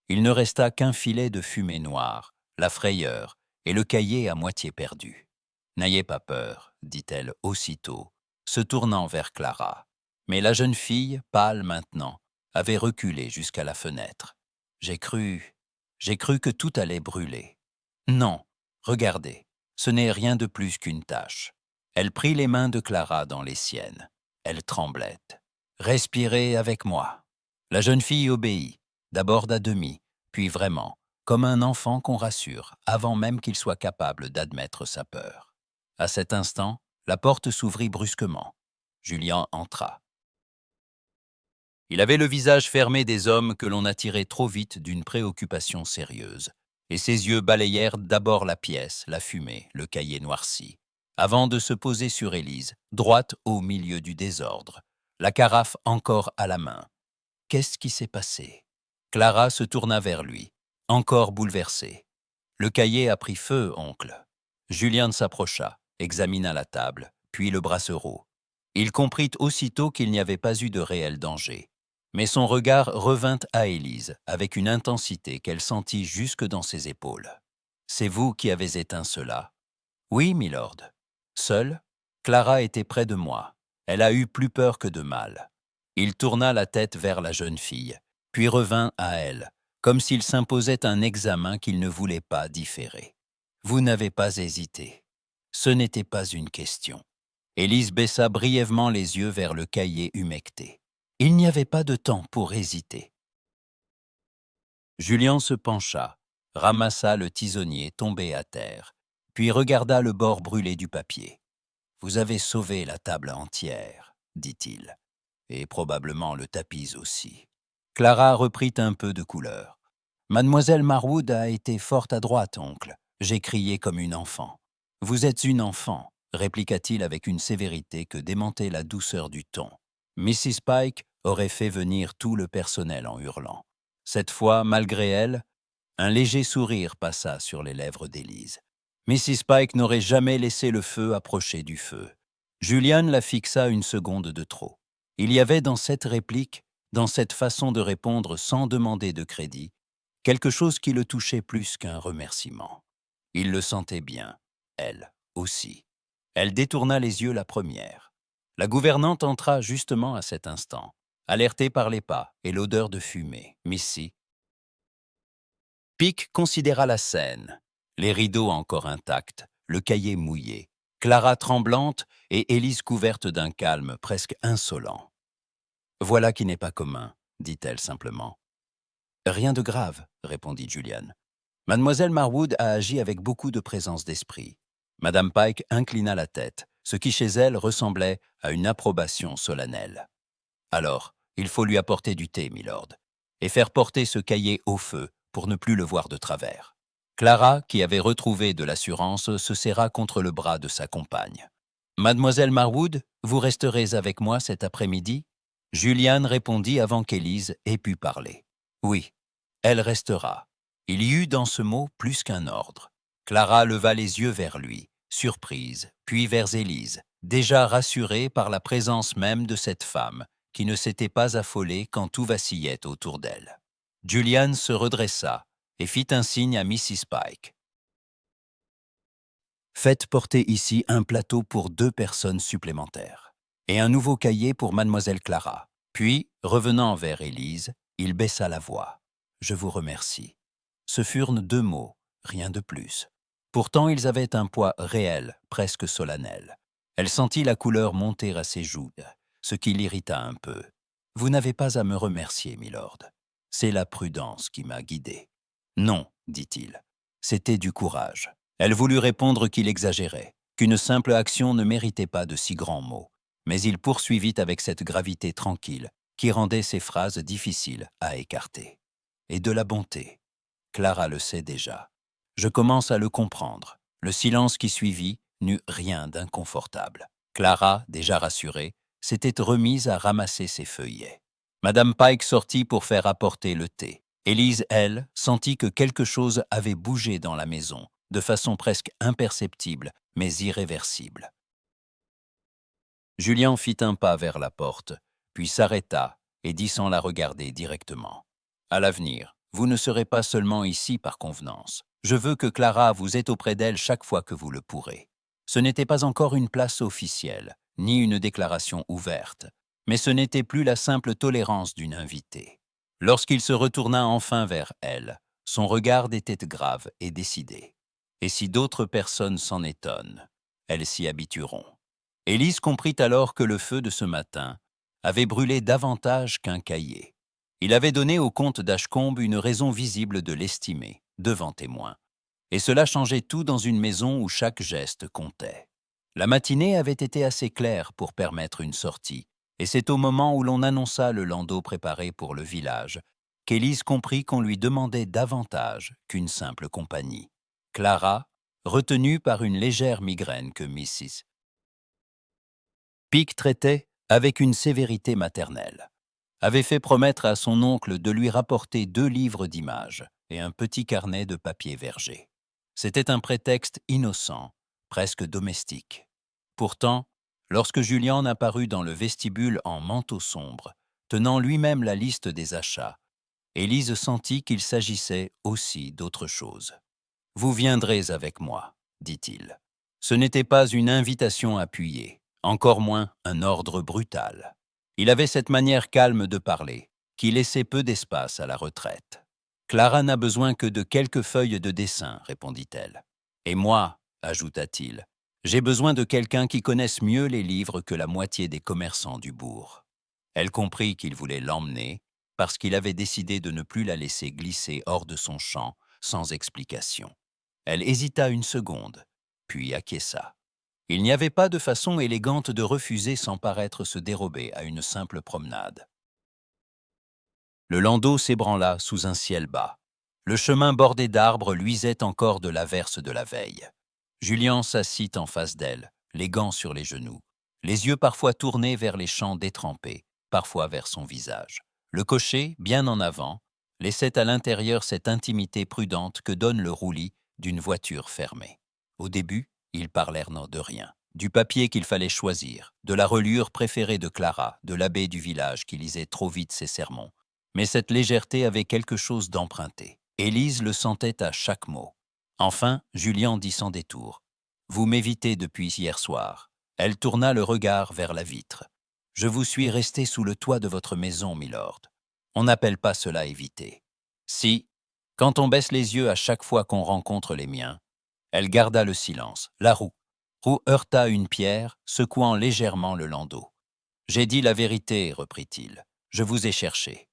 Il ne resta qu'un filet de fumée noire, la frayeur et le cahier à moitié perdu. « N'ayez pas peur, dit-elle aussitôt, se tournant vers Clara. Mais la jeune fille, pâle maintenant, avait reculé jusqu'à la fenêtre. J'ai cru que tout allait brûler. Non, regardez, ce n'est rien de plus qu'une tache. Elle prit les mains de Clara dans les siennes. Elle tremblait. Respirez avec moi. La jeune fille obéit, d'abord à demi, puis vraiment, comme un enfant qu'on rassure, avant même qu'il soit capable d'admettre sa peur. À cet instant, la porte s'ouvrit brusquement. Julien entra. Il avait le visage fermé des hommes que l'on attirait trop vite d'une préoccupation sérieuse, et ses yeux balayèrent d'abord la pièce, la fumée, le cahier noirci, avant de se poser sur Élise, droite au milieu du désordre, la carafe encore à la main. Qu'est-ce qui s'est passé? Clara se tourna vers lui, encore bouleversée. Le cahier a pris feu, oncle. Julien s'approcha, examina la table, puis le brassereau. Il comprit aussitôt qu'il n'y avait pas eu de réel danger. Mais son regard revint à Élise avec une intensité qu'elle sentit jusque dans ses épaules. « C'est vous qui avez éteint cela ?»« Oui, milord. » Seule, Clara était près de moi. Elle a eu plus peur que de mal. Il tourna la tête vers la jeune fille, puis revint à elle, comme s'il s'imposait un examen qu'il ne voulait pas différer. « Vous n'avez pas hésité. Ce n'était pas une question. » Élise baissa brièvement les yeux vers le cahier humecté. Il n'y avait pas de temps pour hésiter. Julien se pencha, ramassa le tisonnier tombé à terre, puis regarda le bord brûlé du papier. « Vous avez sauvé la table entière, » dit-il, « et probablement le tapis aussi. » Clara reprit un peu de couleur. « Mademoiselle Marwood a été fort adroite, oncle. J'ai crié comme une enfant. »« Vous êtes une enfant, » répliqua-t-il avec une sévérité que démentait la douceur du ton. Mrs. Pike aurait fait venir tout le personnel en hurlant. Cette fois, malgré elle, un léger sourire passa sur les lèvres d'Élise. Mrs. Pike n'aurait jamais laissé le feu approcher du feu. Julian la fixa une seconde de trop. Il y avait dans cette réplique, dans cette façon de répondre sans demander de crédit, quelque chose qui le touchait plus qu'un remerciement. Il le sentait bien, elle aussi. Elle détourna les yeux la première. La gouvernante entra justement à cet instant, alertée par les pas et l'odeur de fumée. Missy Pic considéra la scène. Les rideaux encore intacts, le cahier mouillé, Clara tremblante et Élise couverte d'un calme presque insolent. « Voilà qui n'est pas commun, » dit-elle simplement. « Rien de grave, » répondit Julian. Mademoiselle Marwood a agi avec beaucoup de présence d'esprit. Madame Pike inclina la tête, ce qui chez elle ressemblait à une approbation solennelle. « Alors, il faut lui apporter du thé, milord, et faire porter ce cahier au feu pour ne plus le voir de travers. » Clara, qui avait retrouvé de l'assurance, se serra contre le bras de sa compagne. « Mademoiselle Marwood, vous resterez avec moi cet après-midi » Julian répondit avant qu'Élise ait pu parler. « Oui, elle restera. » Il y eut dans ce mot plus qu'un ordre. Clara leva les yeux vers lui, surprise, puis vers Élise, déjà rassurée par la présence même de cette femme, qui ne s'était pas affolée quand tout vacillait autour d'elle. Julian se redressa et fit un signe à Mrs. Pike. « Faites porter ici un plateau pour 2 personnes supplémentaires et un nouveau cahier pour mademoiselle Clara. » Puis, revenant vers Élise, il baissa la voix. « Je vous remercie. Ce furent 2 mots, rien de plus. Pourtant ils avaient un poids réel, presque solennel. Elle sentit la couleur monter à ses joues, ce qui l'irrita un peu. « Vous n'avez pas à me remercier, milord. C'est la prudence qui m'a guidé. »« Non, dit-il. C'était du courage. » Elle voulut répondre qu'il exagérait, qu'une simple action ne méritait pas de si grands mots. Mais il poursuivit avec cette gravité tranquille qui rendait ses phrases difficiles à écarter. « Et de la bonté. Clara le sait déjà. Je commence à le comprendre. » Le silence qui suivit n'eut rien d'inconfortable. Clara, déjà rassurée, s'était remise à ramasser ses feuillets. Madame Pike sortit pour faire apporter le thé. Élise, elle, sentit que quelque chose avait bougé dans la maison, de façon presque imperceptible, mais irréversible. Julien fit un pas vers la porte, puis s'arrêta et dit sans la regarder directement. « À l'avenir, vous ne serez pas seulement ici par convenance. Je veux que Clara vous ait auprès d'elle chaque fois que vous le pourrez. » Ce n'était pas encore une place officielle, ni une déclaration ouverte, mais ce n'était plus la simple tolérance d'une invitée. Lorsqu'il se retourna enfin vers elle, son regard était grave et décidé. Et si d'autres personnes s'en étonnent, elles s'y habitueront. Élise comprit alors que le feu de ce matin avait brûlé davantage qu'un cahier. Il avait donné au comte d'Ashcombe une raison visible de l'estimer, devant témoins. Et cela changeait tout dans une maison où chaque geste comptait. La matinée avait été assez claire pour permettre une sortie, et c'est au moment où l'on annonça le landau préparé pour le village qu'Élise comprit qu'on lui demandait davantage qu'une simple compagnie. Clara, retenue par une légère migraine que Mrs. Pike traitait avec une sévérité maternelle, avait fait promettre à son oncle de lui rapporter 2 livres d'images et un petit carnet de papier verger. C'était un prétexte innocent, presque domestique. Pourtant, lorsque Julian apparut dans le vestibule en manteau sombre, tenant lui-même la liste des achats, Élise sentit qu'il s'agissait aussi d'autre chose. « Vous viendrez avec moi, » dit-il. Ce n'était pas une invitation appuyée, encore moins un ordre brutal. Il avait cette manière calme de parler, qui laissait peu d'espace à la retraite. « Clara n'a besoin que de quelques feuilles de dessin, » répondit-elle. « Et moi, » ajouta-t-il, « j'ai besoin de quelqu'un qui connaisse mieux les livres que la moitié des commerçants du bourg. » Elle comprit qu'il voulait l'emmener, parce qu'il avait décidé de ne plus la laisser glisser hors de son champ sans explication. Elle hésita une seconde, puis acquiesça. Il n'y avait pas de façon élégante de refuser sans paraître se dérober à une simple promenade. Le landau s'ébranla sous un ciel bas. Le chemin bordé d'arbres luisait encore de l'averse de la veille. Julien s'assit en face d'elle, les gants sur les genoux, les yeux parfois tournés vers les champs détrempés, parfois vers son visage. Le cocher, bien en avant, laissait à l'intérieur cette intimité prudente que donne le roulis d'une voiture fermée. Au début, ils parlèrent de rien. Du papier qu'il fallait choisir, de la reliure préférée de Clara, de l'abbé du village qui lisait trop vite ses sermons. Mais cette légèreté avait quelque chose d'emprunté. Élise le sentait à chaque mot. Enfin, Julien dit sans détour. « Vous m'évitez depuis hier soir. » Elle tourna le regard vers la vitre. « Je vous suis resté sous le toit de votre maison, milord. On n'appelle pas cela éviter. » Si, quand on baisse les yeux à chaque fois qu'on rencontre les miens. Elle garda le silence. La roue heurta une pierre, secouant légèrement le landau. « J'ai dit la vérité, reprit-il. Je vous ai cherché. »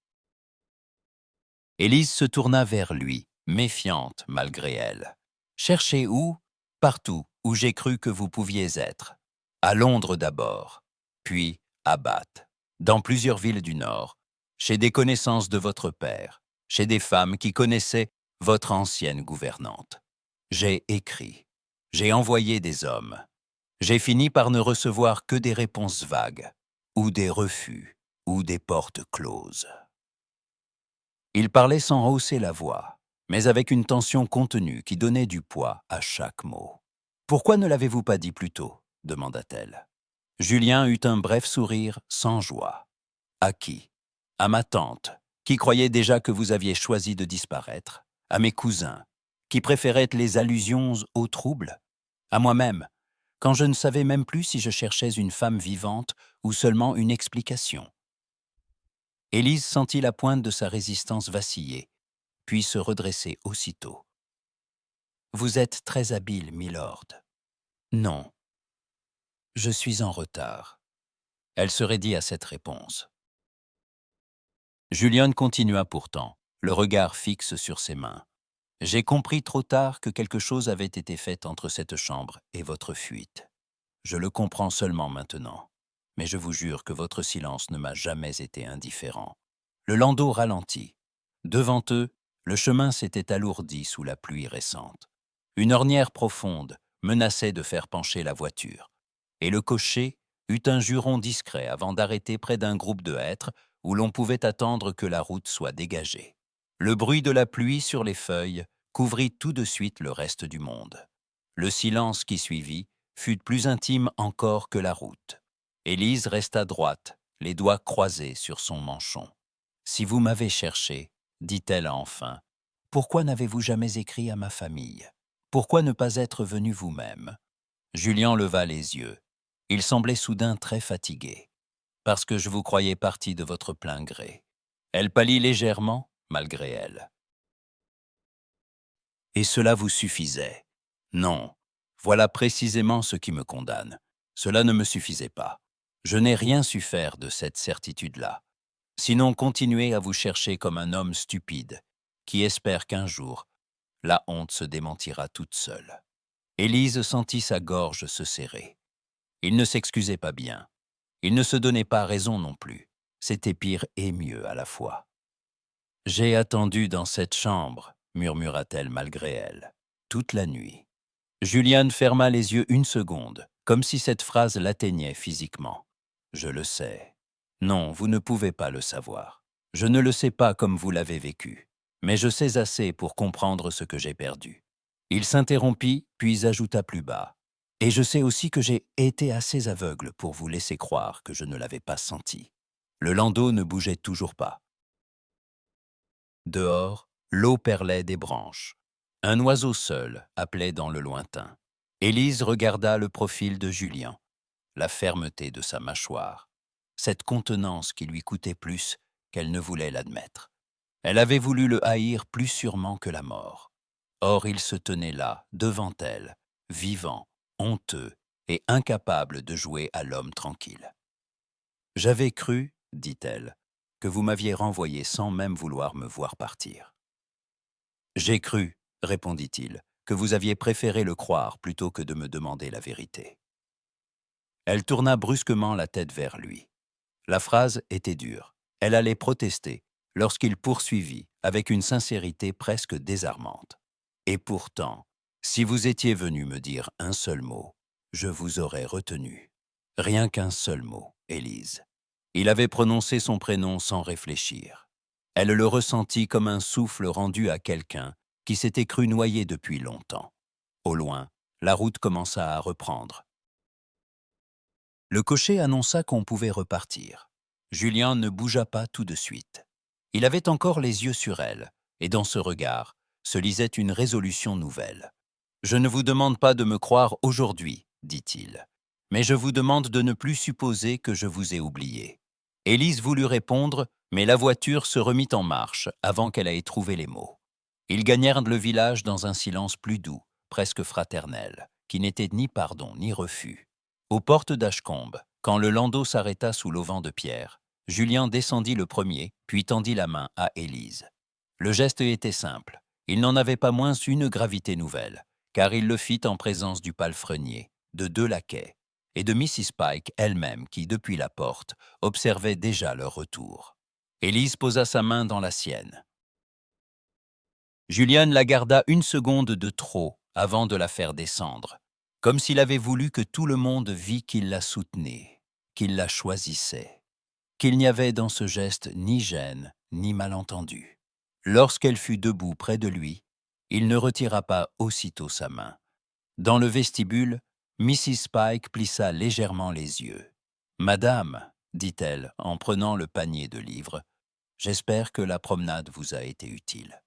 Élise se tourna vers lui, méfiante malgré elle. « Chercher où ? Partout où j'ai cru que vous pouviez être. À Londres d'abord, puis à Bath, dans plusieurs villes du Nord, chez des connaissances de votre père, chez des femmes qui connaissaient votre ancienne gouvernante. J'ai écrit, j'ai envoyé des hommes. J'ai fini par ne recevoir que des réponses vagues, ou des refus, ou des portes closes. » Il parlait sans hausser la voix, mais avec une tension contenue qui donnait du poids à chaque mot. « Pourquoi ne l'avez-vous pas dit plus tôt ?» demanda-t-elle. Julien eut un bref sourire sans joie. « À qui ? À ma tante, qui croyait déjà que vous aviez choisi de disparaître. À mes cousins, qui préféraient les allusions au trouble. À moi-même, quand je ne savais même plus si je cherchais une femme vivante ou seulement une explication. » Élise sentit la pointe de sa résistance vaciller, puis se redresser aussitôt. « Vous êtes très habile, milord. »« Non, je suis en retard. » Elle se raidit à cette réponse. Julian continua pourtant, le regard fixe sur ses mains. « J'ai compris trop tard que quelque chose avait été fait entre cette chambre et votre fuite. Je le comprends seulement maintenant. Mais je vous jure que votre silence ne m'a jamais été indifférent. » Le landau ralentit. Devant eux, le chemin s'était alourdi sous la pluie récente. Une ornière profonde menaçait de faire pencher la voiture. Et le cocher eut un juron discret avant d'arrêter près d'un groupe de hêtres où l'on pouvait attendre que la route soit dégagée. Le bruit de la pluie sur les feuilles couvrit tout de suite le reste du monde. Le silence qui suivit fut plus intime encore que la route. Élise resta droite, les doigts croisés sur son manchon. « Si vous m'avez cherché, dit-elle enfin, pourquoi n'avez-vous jamais écrit à ma famille? Pourquoi ne pas être venu vous-même » Julian leva les yeux. Il semblait soudain très fatigué. « Parce que je vous croyais parti de votre plein gré. » Elle pâlit légèrement, malgré elle. « Et cela vous suffisait? » « Non, voilà précisément ce qui me condamne. Cela ne me suffisait pas. Je n'ai rien su faire de cette certitude-là. Sinon continuer à vous chercher comme un homme stupide, qui espère qu'un jour, la honte se démentira toute seule. » Élise sentit sa gorge se serrer. Il ne s'excusait pas bien. Il ne se donnait pas raison non plus. C'était pire et mieux à la fois. « J'ai attendu dans cette chambre, » murmura-t-elle malgré elle, « toute la nuit. » Julian ferma les yeux une seconde, comme si cette phrase l'atteignait physiquement. « Je le sais. Non, vous ne pouvez pas le savoir. Je ne le sais pas comme vous l'avez vécu, mais je sais assez pour comprendre ce que j'ai perdu. » Il s'interrompit, puis ajouta plus bas. « Et je sais aussi que j'ai été assez aveugle pour vous laisser croire que je ne l'avais pas senti. » Le landau ne bougeait toujours pas. Dehors, l'eau perlait des branches. Un oiseau seul appelait dans le lointain. Élise regarda le profil de Julian, la fermeté de sa mâchoire, cette contenance qui lui coûtait plus qu'elle ne voulait l'admettre. Elle avait voulu le haïr plus sûrement que la mort. Or il se tenait là, devant elle, vivant, honteux et incapable de jouer à l'homme tranquille. « J'avais cru, dit-elle, que vous m'aviez renvoyé sans même vouloir me voir partir. »« J'ai cru, répondit-il, que vous aviez préféré le croire plutôt que de me demander la vérité. » Elle tourna brusquement la tête vers lui. La phrase était dure. Elle allait protester lorsqu'il poursuivit avec une sincérité presque désarmante. « Et pourtant, si vous étiez venu me dire un seul mot, je vous aurais retenu. Rien qu'un seul mot, Élise. » Il avait prononcé son prénom sans réfléchir. Elle le ressentit comme un souffle rendu à quelqu'un qui s'était cru noyé depuis longtemps. Au loin, la route commença à reprendre. Le cocher annonça qu'on pouvait repartir. Julian ne bougea pas tout de suite. Il avait encore les yeux sur elle, et dans ce regard se lisait une résolution nouvelle. « Je ne vous demande pas de me croire aujourd'hui, dit-il, mais je vous demande de ne plus supposer que je vous ai oublié. » Élise voulut répondre, mais la voiture se remit en marche avant qu'elle ait trouvé les mots. Ils gagnèrent le village dans un silence plus doux, presque fraternel, qui n'était ni pardon ni refus. Aux portes d'Ashcombe, quand le landau s'arrêta sous l'auvent de pierre, Julian descendit le premier, puis tendit la main à Élise. Le geste était simple. Il n'en avait pas moins une gravité nouvelle, car il le fit en présence du palefrenier, de 2 laquais, et de Mrs. Pike elle-même qui, depuis la porte, observait déjà leur retour. Élise posa sa main dans la sienne. Julian la garda une seconde de trop avant de la faire descendre, comme s'il avait voulu que tout le monde vît qu'il la soutenait, qu'il la choisissait, qu'il n'y avait dans ce geste ni gêne ni malentendu. Lorsqu'elle fut debout près de lui, il ne retira pas aussitôt sa main. Dans le vestibule, Mrs. Pike plissa légèrement les yeux. « Madame, dit-elle en prenant le panier de livres, j'espère que la promenade vous a été utile. »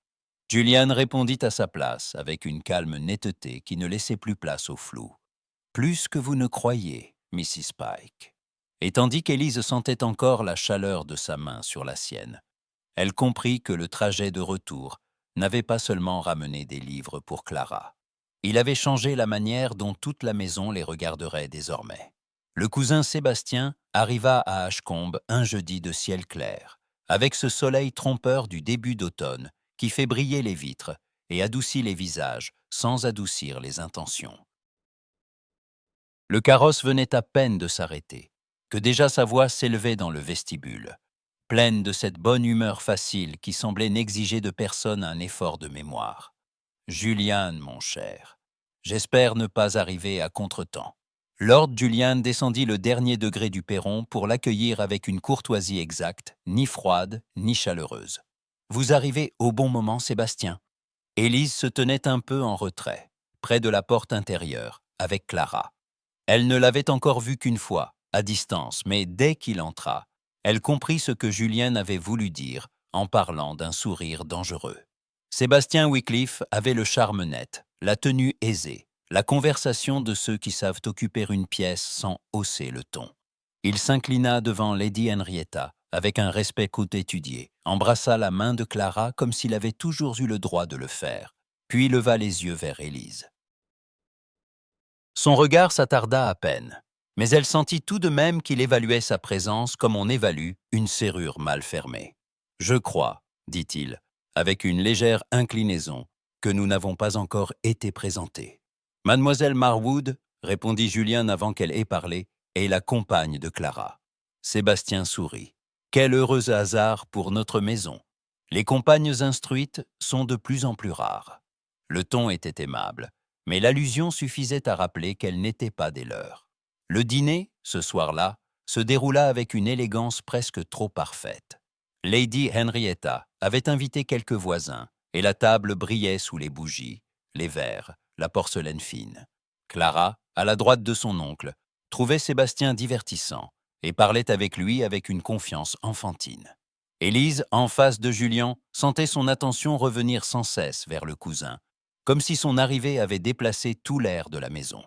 Julian répondit à sa place avec une calme netteté qui ne laissait plus place au flou. « Plus que vous ne croyez, Mrs. Pike. » Et tandis qu'Élise sentait encore la chaleur de sa main sur la sienne, elle comprit que le trajet de retour n'avait pas seulement ramené des livres pour Clara. Il avait changé la manière dont toute la maison les regarderait désormais. Le cousin Sébastien arriva à Ashcombe un jeudi de ciel clair, avec ce soleil trompeur du début d'automne qui fait briller les vitres et adoucit les visages sans adoucir les intentions. Le carrosse venait à peine de s'arrêter, que déjà sa voix s'élevait dans le vestibule, pleine de cette bonne humeur facile qui semblait n'exiger de personne un effort de mémoire. Julian, mon cher, j'espère ne pas arriver à contretemps. Lord Julian descendit le dernier degré du perron pour l'accueillir avec une courtoisie exacte, ni froide, ni chaleureuse. Vous arrivez au bon moment, Sébastien. Élise se tenait un peu en retrait, près de la porte intérieure, avec Clara. Elle ne l'avait encore vu qu'une fois, à distance, mais dès qu'il entra, elle comprit ce que Julien avait voulu dire en parlant d'un sourire dangereux. Sébastien Wickliffe avait le charme net, la tenue aisée, la conversation de ceux qui savent occuper une pièce sans hausser le ton. Il s'inclina devant Lady Henrietta avec un respect étudié, embrassa la main de Clara comme s'il avait toujours eu le droit de le faire, puis leva les yeux vers Élise. Son regard s'attarda à peine, mais elle sentit tout de même qu'il évaluait sa présence comme on évalue une serrure mal fermée. « Je crois, dit-il, avec une légère inclinaison, que nous n'avons pas encore été présentés. Mademoiselle Marwood, répondit Julien avant qu'elle ait parlé, est la compagne de Clara. Sébastien sourit. Quel heureux hasard pour notre maison. Les compagnes instruites sont de plus en plus rares. Le ton était aimable, mais l'allusion suffisait à rappeler qu'elle n'était pas des leurs. Le dîner, ce soir-là, se déroula avec une élégance presque trop parfaite. Lady Henrietta avait invité quelques voisins, et la table brillait sous les bougies, les verres, la porcelaine fine. Clara, à la droite de son oncle, trouvait Sébastien divertissant et parlait avec lui avec une confiance enfantine. Élise, en face de Julien, sentait son attention revenir sans cesse vers le cousin, comme si son arrivée avait déplacé tout l'air de la maison.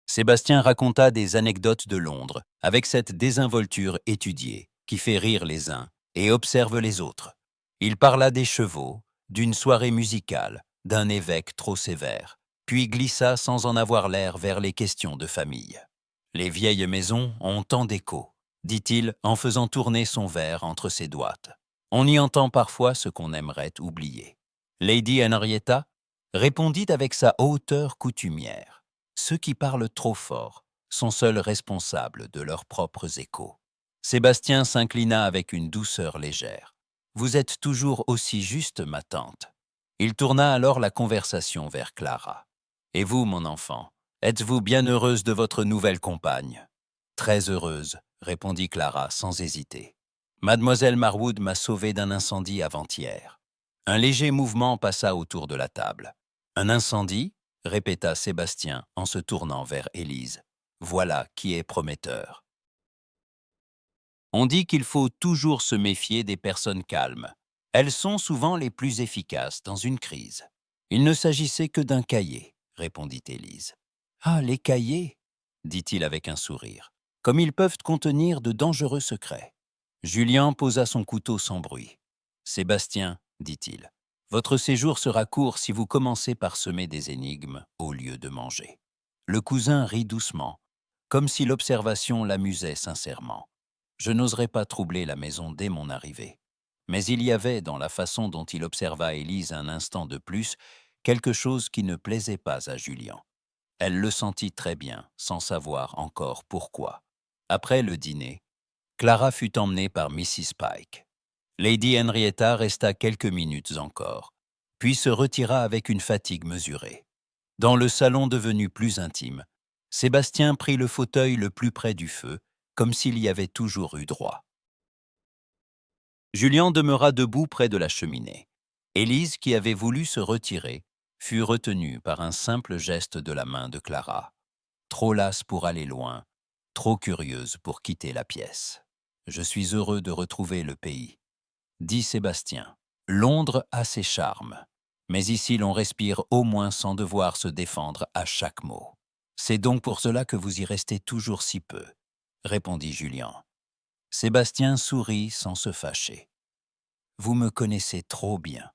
Sébastien raconta des anecdotes de Londres, avec cette désinvolture étudiée, qui fait rire les uns et observe les autres. Il parla des chevaux, d'une soirée musicale, d'un évêque trop sévère, puis glissa sans en avoir l'air vers les questions de famille. Les vieilles maisons ont tant d'écho, dit-il en faisant tourner son verre entre ses doigts. On y entend parfois ce qu'on aimerait oublier. Lady Henrietta répondit avec sa hauteur coutumière. Ceux qui parlent trop fort sont seuls responsables de leurs propres échos. Sébastien s'inclina avec une douceur légère. « Vous êtes toujours aussi juste, ma tante. » Il tourna alors la conversation vers Clara. « Et vous, mon enfant, êtes-vous bien heureuse de votre nouvelle compagne ?»« Très heureuse, » répondit Clara sans hésiter. « Mademoiselle Marwood m'a sauvé d'un incendie avant-hier. » Un léger mouvement passa autour de la table. « Un incendie ?» répéta Sébastien en se tournant vers Élise. « Voilà qui est prometteur. » On dit qu'il faut toujours se méfier des personnes calmes. Elles sont souvent les plus efficaces dans une crise. Il ne s'agissait que d'un cahier, répondit Élise. « Ah, les cahiers !» dit-il avec un sourire. « Comme ils peuvent contenir de dangereux secrets. » Julien posa son couteau sans bruit. « Sébastien, dit-il, votre séjour sera court si vous commencez par semer des énigmes au lieu de manger. » Le cousin rit doucement, comme si l'observation l'amusait sincèrement. Je n'oserais pas troubler la maison dès mon arrivée. Mais il y avait, dans la façon dont il observa Élise un instant de plus, quelque chose qui ne plaisait pas à Julien. Elle le sentit très bien, sans savoir encore pourquoi. Après le dîner, Clara fut emmenée par Mrs. Pike. Lady Henrietta resta quelques minutes encore, puis se retira avec une fatigue mesurée. Dans le salon devenu plus intime, Sébastien prit le fauteuil le plus près du feu, comme s'il y avait toujours eu droit. Julien demeura debout près de la cheminée. Élise, qui avait voulu se retirer, fut retenue par un simple geste de la main de Clara. Trop lasse pour aller loin, trop curieuse pour quitter la pièce. « Je suis heureux de retrouver le pays, » dit Sébastien. « Londres a ses charmes, mais ici l'on respire au moins sans devoir se défendre à chaque mot. C'est donc pour cela que vous y restez toujours si peu, » répondit Julien. Sébastien sourit sans se fâcher. Vous me connaissez trop bien.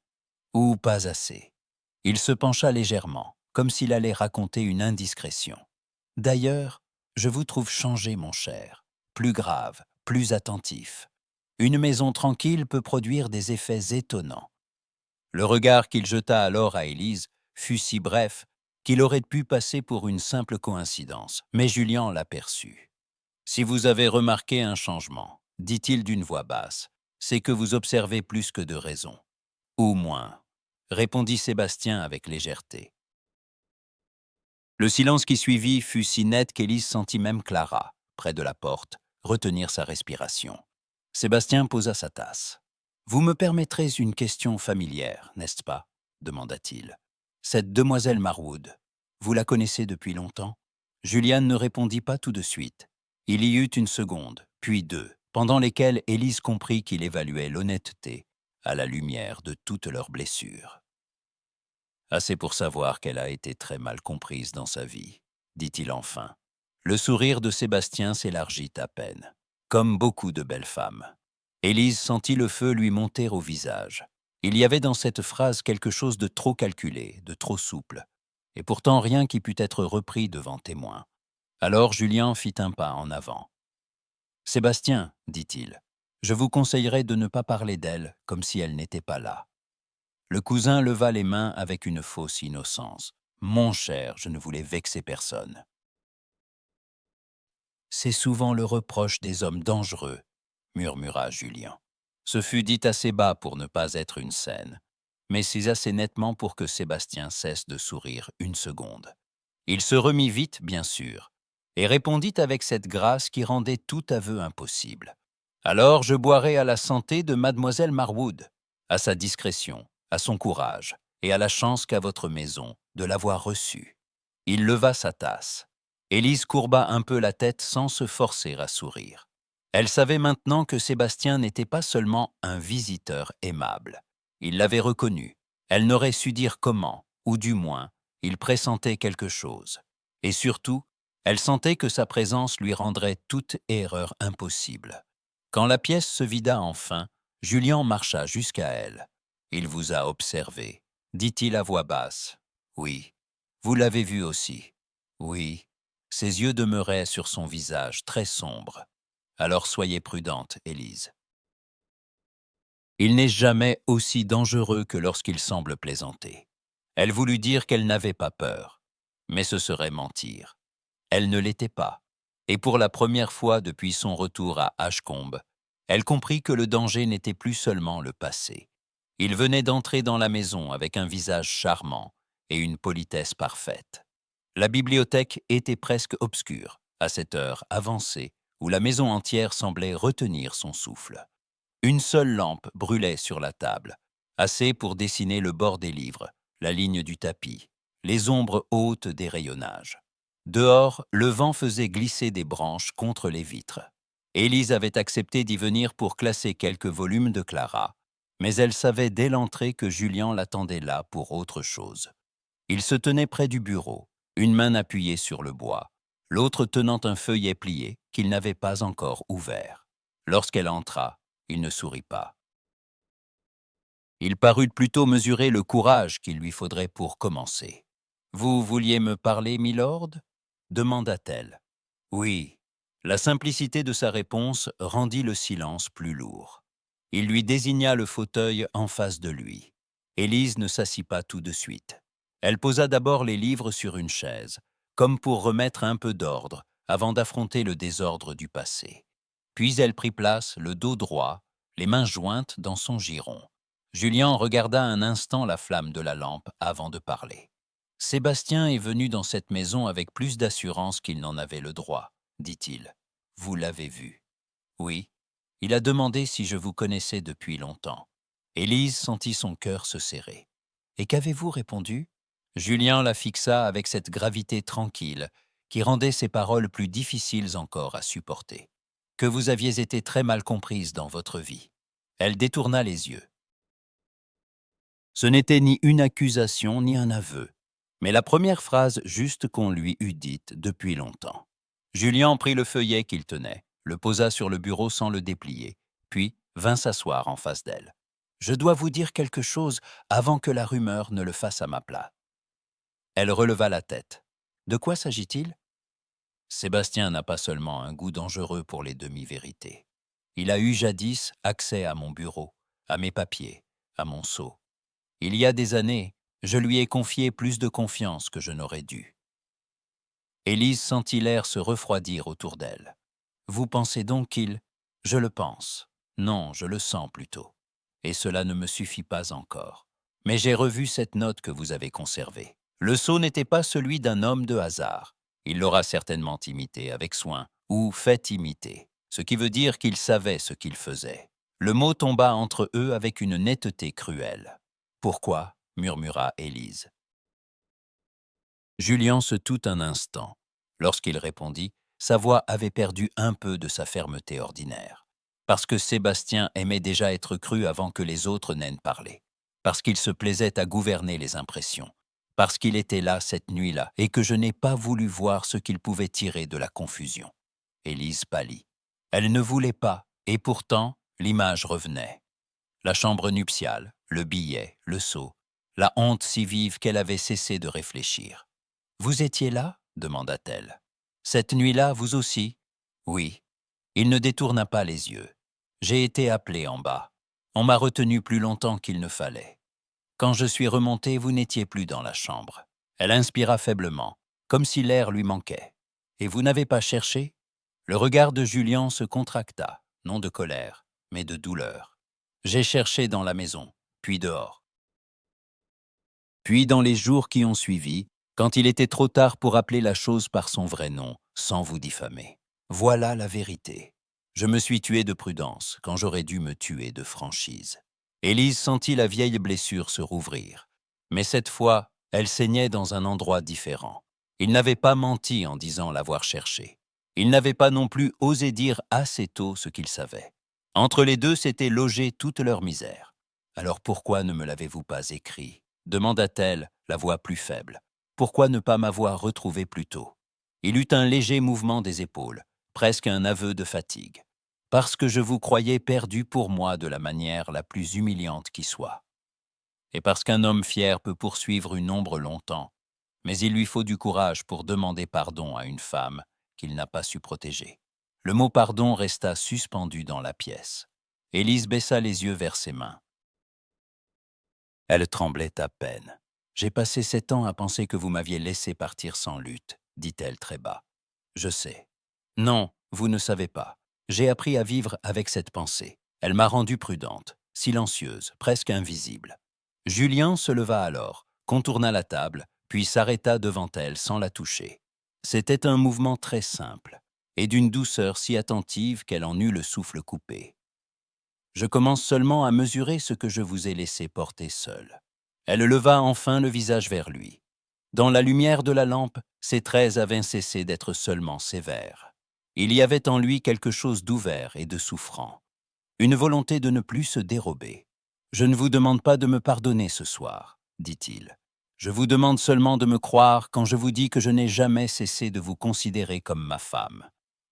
Ou pas assez. Il se pencha légèrement, comme s'il allait raconter une indiscrétion. D'ailleurs, je vous trouve changé, mon cher, plus grave, plus attentif. Une maison tranquille peut produire des effets étonnants. Le regard qu'il jeta alors à Élise fut si bref qu'il aurait pu passer pour une simple coïncidence, mais Julien l'aperçut. « Si vous avez remarqué un changement, dit-il d'une voix basse, c'est que vous observez plus que de raison. Ou moins, répondit Sébastien avec légèreté. Le silence qui suivit fut si net qu'Élise sentit même Clara, près de la porte, retenir sa respiration. Sébastien posa sa tasse. « Vous me permettrez une question familière, n'est-ce pas ?» demanda-t-il. « Cette demoiselle Marwood, vous la connaissez depuis longtemps ?» Juliane ne répondit pas tout de suite. Il y eut une seconde, puis deux, pendant lesquelles Élise comprit qu'il évaluait l'honnêteté à la lumière de toutes leurs blessures. Assez pour savoir qu'elle a été très mal comprise dans sa vie, dit-il enfin. Le sourire de Sébastien s'élargit à peine, comme beaucoup de belles femmes. Élise sentit le feu lui monter au visage. Il y avait dans cette phrase quelque chose de trop calculé, de trop souple, et pourtant rien qui pût être repris devant témoin. Alors Julien fit un pas en avant. « Sébastien, dit-il, je vous conseillerais de ne pas parler d'elle comme si elle n'était pas là. » Le cousin leva les mains avec une fausse innocence. « Mon cher, je ne voulais vexer personne. » « C'est souvent le reproche des hommes dangereux, » murmura Julien. Ce fut dit assez bas pour ne pas être une scène, mais c'est assez nettement pour que Sébastien cesse de sourire une seconde. Il se remit vite, bien sûr, et répondit avec cette grâce qui rendait tout aveu impossible. « Alors je boirai à la santé de mademoiselle Marwood, à sa discrétion, à son courage, et à la chance qu'a votre maison de l'avoir reçue. » Il leva sa tasse. Élise courba un peu la tête sans se forcer à sourire. Elle savait maintenant que Sébastien n'était pas seulement un visiteur aimable. Il l'avait reconnu. Elle n'aurait su dire comment, ou du moins, il pressentait quelque chose. Et surtout, elle sentait que sa présence lui rendrait toute erreur impossible. Quand la pièce se vida enfin, Julien marcha jusqu'à elle. « Il vous a observé, » dit-il à voix basse. « Oui. Vous l'avez vu aussi. » « Oui. » Ses yeux demeuraient sur son visage très sombre. « Alors soyez prudente, Élise. Il n'est jamais aussi dangereux que lorsqu'il semble plaisanter. » Elle voulut dire qu'elle n'avait pas peur, mais ce serait mentir. Elle ne l'était pas, et pour la première fois depuis son retour à Ashcombe, elle comprit que le danger n'était plus seulement le passé. Il venait d'entrer dans la maison avec un visage charmant et une politesse parfaite. La bibliothèque était presque obscure, à cette heure avancée, où la maison entière semblait retenir son souffle. Une seule lampe brûlait sur la table, assez pour dessiner le bord des livres, la ligne du tapis, les ombres hautes des rayonnages. Dehors, le vent faisait glisser des branches contre les vitres. Élise avait accepté d'y venir pour classer quelques volumes de Clara, mais elle savait dès l'entrée que Julien l'attendait là pour autre chose. Il se tenait près du bureau, une main appuyée sur le bois, l'autre tenant un feuillet plié qu'il n'avait pas encore ouvert. Lorsqu'elle entra, il ne sourit pas. Il parut plutôt mesurer le courage qu'il lui faudrait pour commencer. « Vous vouliez me parler, milord ?» demanda-t-elle. « Oui. » La simplicité de sa réponse rendit le silence plus lourd. Il lui désigna le fauteuil en face de lui. Élise ne s'assit pas tout de suite. Elle posa d'abord les livres sur une chaise, comme pour remettre un peu d'ordre avant d'affronter le désordre du passé. Puis elle prit place, le dos droit, les mains jointes dans son giron. Julien regarda un instant la flamme de la lampe avant de parler. « Sébastien est venu dans cette maison avec plus d'assurance qu'il n'en avait le droit, dit-il. Vous l'avez vu. Oui, il a demandé si je vous connaissais depuis longtemps. » Élise sentit son cœur se serrer. « Et qu'avez-vous répondu ?» Julien la fixa avec cette gravité tranquille qui rendait ses paroles plus difficiles encore à supporter. « Que vous aviez été très mal comprise dans votre vie. » Elle détourna les yeux. Ce n'était ni une accusation ni un aveu, mais la première phrase juste qu'on lui eût dite depuis longtemps. Julien prit le feuillet qu'il tenait, le posa sur le bureau sans le déplier, puis vint s'asseoir en face d'elle. Je dois vous dire quelque chose avant que la rumeur ne le fasse à ma place. » Elle releva la tête. « De quoi s'agit-il » ? Sébastien n'a pas seulement un goût dangereux pour les demi-vérités. Il a eu jadis accès à mon bureau, à mes papiers, à mon sceau. Il y a des années, je lui ai confié plus de confiance que je n'aurais dû. Élise sentit l'air se refroidir autour d'elle. « Vous pensez donc qu'il… » ?»« Je le pense. Non, je le sens plutôt. Et cela ne me suffit pas encore. Mais j'ai revu cette note que vous avez conservée. Le sceau n'était pas celui d'un homme de hasard. Il l'aura certainement imité avec soin, ou fait imiter, ce qui veut dire qu'il savait ce qu'il faisait. » Le mot tomba entre eux avec une netteté cruelle. « Pourquoi » murmura Élise. Julien se tut un instant. Lorsqu'il répondit, sa voix avait perdu un peu de sa fermeté ordinaire. Parce que Sébastien aimait déjà être cru avant que les autres n'aient parlé. Parce qu'il se plaisait à gouverner les impressions. Parce qu'il était là cette nuit-là et que je n'ai pas voulu voir ce qu'il pouvait tirer de la confusion. Élise pâlit. Elle ne voulait pas, et pourtant, l'image revenait. La chambre nuptiale, le billet, le sceau, la honte si vive qu'elle avait cessé de réfléchir. « Vous étiez là » demanda-t-elle. « Cette nuit-là, vous aussi » ? « Oui. » Il ne détourna pas les yeux. « J'ai été appelé en bas. On m'a retenu plus longtemps qu'il ne fallait. Quand je suis remonté, vous n'étiez plus dans la chambre. » Elle inspira faiblement, comme si l'air lui manquait. « Et vous n'avez pas cherché ?» Le regard de Julien se contracta, non de colère, mais de douleur. « J'ai cherché dans la maison, puis dehors. » Puis dans les jours qui ont suivi, quand il était trop tard pour appeler la chose par son vrai nom, sans vous diffamer. Voilà la vérité. Je me suis tué de prudence, quand j'aurais dû me tuer de franchise. Élise sentit la vieille blessure se rouvrir. Mais cette fois, elle saignait dans un endroit différent. Il n'avait pas menti en disant l'avoir cherché. Il n'avait pas non plus osé dire assez tôt ce qu'il savait. Entre les deux s'était logée toute leur misère. « Alors pourquoi ne me l'avez-vous pas écrit ?» demanda-t-elle, la voix plus faible. « Pourquoi ne pas m'avoir retrouvé plus tôt ?» Il eut un léger mouvement des épaules, presque un aveu de fatigue. « Parce que je vous croyais perdu pour moi de la manière la plus humiliante qui soit. Et parce qu'un homme fier peut poursuivre une ombre longtemps, mais il lui faut du courage pour demander pardon à une femme qu'il n'a pas su protéger. » Le mot pardon resta suspendu dans la pièce. Élise baissa les yeux vers ses mains. Elle tremblait à peine. « J'ai passé 7 ans à penser que vous m'aviez laissé partir sans lutte, » dit-elle très bas. « Je sais. » « Non, vous ne savez pas. J'ai appris à vivre avec cette pensée. Elle m'a rendue prudente, silencieuse, presque invisible. » Julien se leva alors, contourna la table, puis s'arrêta devant elle sans la toucher. C'était un mouvement très simple, et d'une douceur si attentive qu'elle en eut le souffle coupé. « Je commence seulement à mesurer ce que je vous ai laissé porter seul. » Elle leva enfin le visage vers lui. Dans la lumière de la lampe, ses traits avaient cessé d'être seulement sévères. Il y avait en lui quelque chose d'ouvert et de souffrant, une volonté de ne plus se dérober. « Je ne vous demande pas de me pardonner ce soir, » dit-il. « Je vous demande seulement de me croire quand je vous dis que je n'ai jamais cessé de vous considérer comme ma femme. »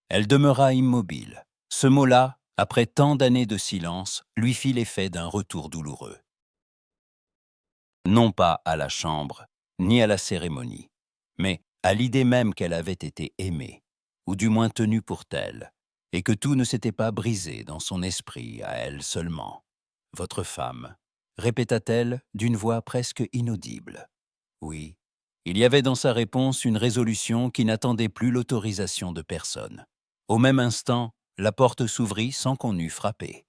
Elle demeura immobile. Ce mot-là, après tant d'années de silence, lui fit l'effet d'un retour douloureux. Non pas à la chambre, ni à la cérémonie, mais à l'idée même qu'elle avait été aimée, ou du moins tenue pour telle, et que tout ne s'était pas brisé dans son esprit à elle seulement. « Votre femme » répéta-t-elle d'une voix presque inaudible. Oui, il y avait dans sa réponse une résolution qui n'attendait plus l'autorisation de personne. Au même instant, la porte s'ouvrit sans qu'on eût frappé.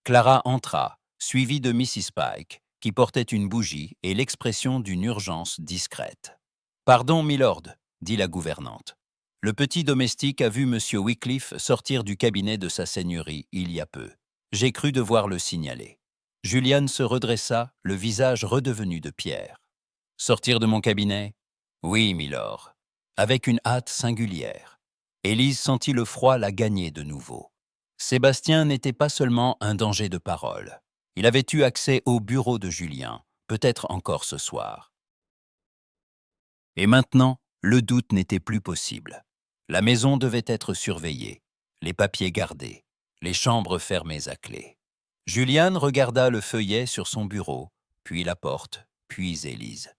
Clara entra, suivie de Mrs. Pike, qui portait une bougie et l'expression d'une urgence discrète. « Pardon, milord, » dit la gouvernante. « Le petit domestique a vu M. Wycliffe sortir du cabinet de sa seigneurie il y a peu. J'ai cru devoir le signaler. » Juliane se redressa, le visage redevenu de pierre. « Sortir de mon cabinet ?»« Oui, milord. » Avec une hâte singulière. Élise sentit le froid la gagner de nouveau. Sébastien n'était pas seulement un danger de parole. Il avait eu accès au bureau de Julien, peut-être encore ce soir. Et maintenant, le doute n'était plus possible. La maison devait être surveillée, les papiers gardés, les chambres fermées à clé. Julian regarda le feuillet sur son bureau, puis la porte, puis Élise.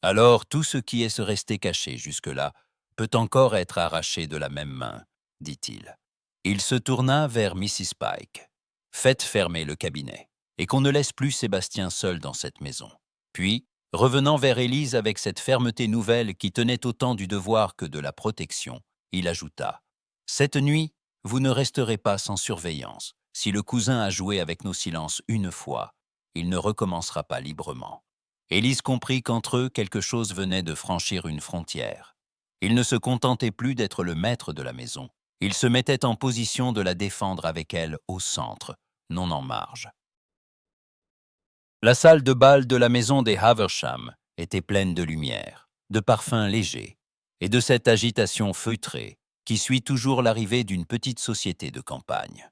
Alors tout ce qui est se resté caché jusque-là peut encore être arraché de la même main, dit-il. Il se tourna vers Mrs. Pike. Faites fermer le cabinet, et qu'on ne laisse plus Sébastien seul dans cette maison. Puis, revenant vers Élise avec cette fermeté nouvelle qui tenait autant du devoir que de la protection, il ajouta « Cette nuit, vous ne resterez pas sans surveillance. Si le cousin a joué avec nos silences une fois, il ne recommencera pas librement. » Élise comprit qu'entre eux, quelque chose venait de franchir une frontière. Il ne se contentait plus d'être le maître de la maison. Il se mettait en position de la défendre avec elle au centre, non en marge. La salle de bal de la maison des Haversham était pleine de lumière, de parfums légers et de cette agitation feutrée qui suit toujours l'arrivée d'une petite société de campagne.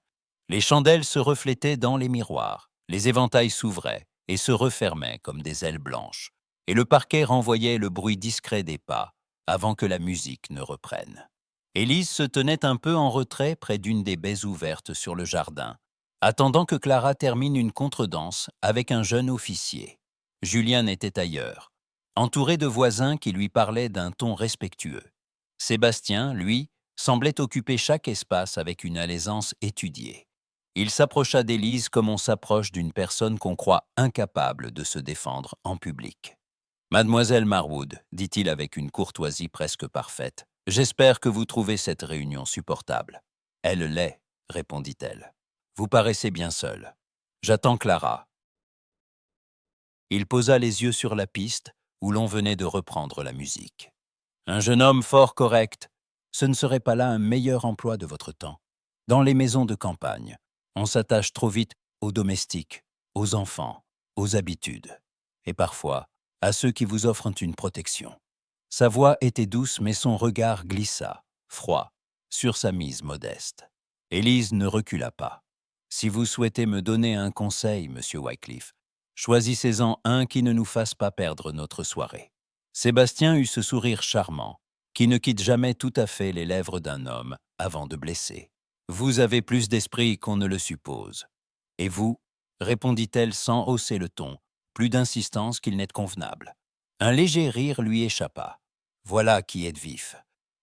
Les chandelles se reflétaient dans les miroirs, les éventails s'ouvraient et se refermaient comme des ailes blanches, et le parquet renvoyait le bruit discret des pas avant que la musique ne reprenne. Élise se tenait un peu en retrait près d'une des baies ouvertes sur le jardin, attendant que Clara termine une contredanse avec un jeune officier. Julien était ailleurs, entouré de voisins qui lui parlaient d'un ton respectueux. Sébastien, lui, semblait occuper chaque espace avec une alaisance étudiée. Il s'approcha d'Élise comme on s'approche d'une personne qu'on croit incapable de se défendre en public. « Mademoiselle Marwood, dit-il avec une courtoisie presque parfaite, j'espère que vous trouvez cette réunion supportable. »« Elle l'est, répondit-elle. Vous paraissez bien seule. J'attends Clara. » Il posa les yeux sur la piste où l'on venait de reprendre la musique. « Un jeune homme fort correct. Ce ne serait pas là un meilleur emploi de votre temps. Dans les maisons de campagne, on s'attache trop vite aux domestiques, aux enfants, aux habitudes, et parfois à ceux qui vous offrent une protection. » Sa voix était douce, mais son regard glissa, froid, sur sa mise modeste. Élise ne recula pas. « Si vous souhaitez me donner un conseil, monsieur Wycliffe, choisissez-en un qui ne nous fasse pas perdre notre soirée. » Sébastien eut ce sourire charmant, qui ne quitte jamais tout à fait les lèvres d'un homme avant de blesser. « Vous avez plus d'esprit qu'on ne le suppose. »« Et vous ?» répondit-elle sans hausser le ton, plus d'insistance qu'il n'est convenable. Un léger rire lui échappa. « Voilà qui est vif.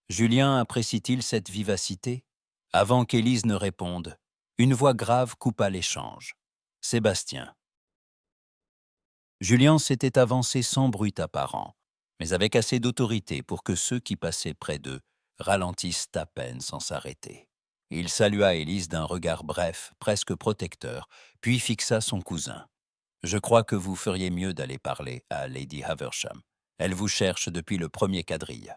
Julien apprécie-t-il cette vivacité ?» Avant qu'Élise ne réponde, une voix grave coupa l'échange. « Sébastien. » Julien s'était avancé sans bruit apparent, mais avec assez d'autorité pour que ceux qui passaient près d'eux ralentissent à peine sans s'arrêter. Il salua Élise d'un regard bref, presque protecteur, puis fixa son cousin. « Je crois que vous feriez mieux d'aller parler à Lady Haversham. Elle vous cherche depuis le premier quadrille. »«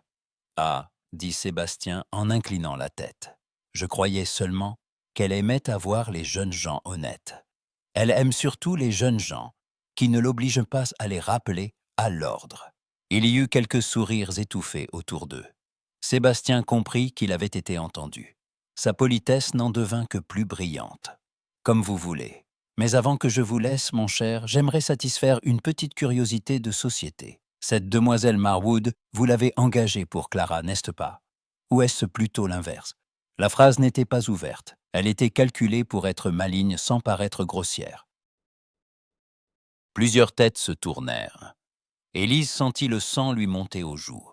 Ah, » dit Sébastien en inclinant la tête. « Je croyais seulement qu'elle aimait à voir les jeunes gens honnêtes. Elle aime surtout les jeunes gens qui ne l'obligent pas à les rappeler à l'ordre. » Il y eut quelques sourires étouffés autour d'eux. Sébastien comprit qu'il avait été entendu. Sa politesse n'en devint que plus brillante. « Comme vous voulez. Mais avant que je vous laisse, mon cher, j'aimerais satisfaire une petite curiosité de société. Cette demoiselle Marwood, vous l'avez engagée pour Clara, n'est-ce pas? Ou est-ce plutôt l'inverse? » La phrase n'était pas ouverte. Elle était calculée pour être maligne sans paraître grossière. Plusieurs têtes se tournèrent. Élise sentit le sang lui monter aux joues.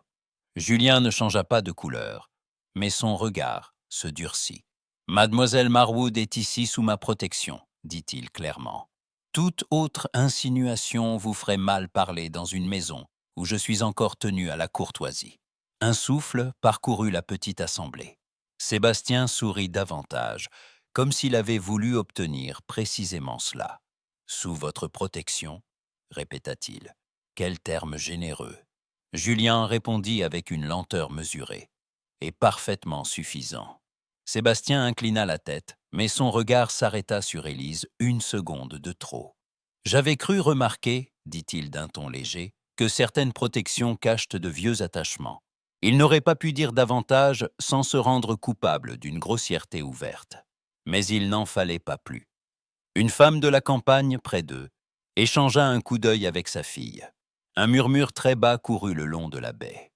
Julien ne changea pas de couleur, mais son regard se durcit. « Mademoiselle Marwood est ici sous ma protection, » dit-il clairement. « Toute autre insinuation vous ferait mal parler dans une maison où je suis encore tenu à la courtoisie. » Un souffle parcourut la petite assemblée. Sébastien sourit davantage, comme s'il avait voulu obtenir précisément cela. « Sous votre protection » répéta-t-il. Quel terme généreux. Julien répondit avec une lenteur mesurée et parfaitement suffisant. Sébastien inclina la tête, mais son regard s'arrêta sur Élise une seconde de trop. « J'avais cru remarquer, dit-il d'un ton léger, que certaines protections cachent de vieux attachements. Il n'aurait pas pu dire davantage sans se rendre coupable d'une grossièreté ouverte. Mais il n'en fallait pas plus. Une femme de la campagne, près d'eux, échangea un coup d'œil avec sa fille. Un murmure très bas courut le long de la baie.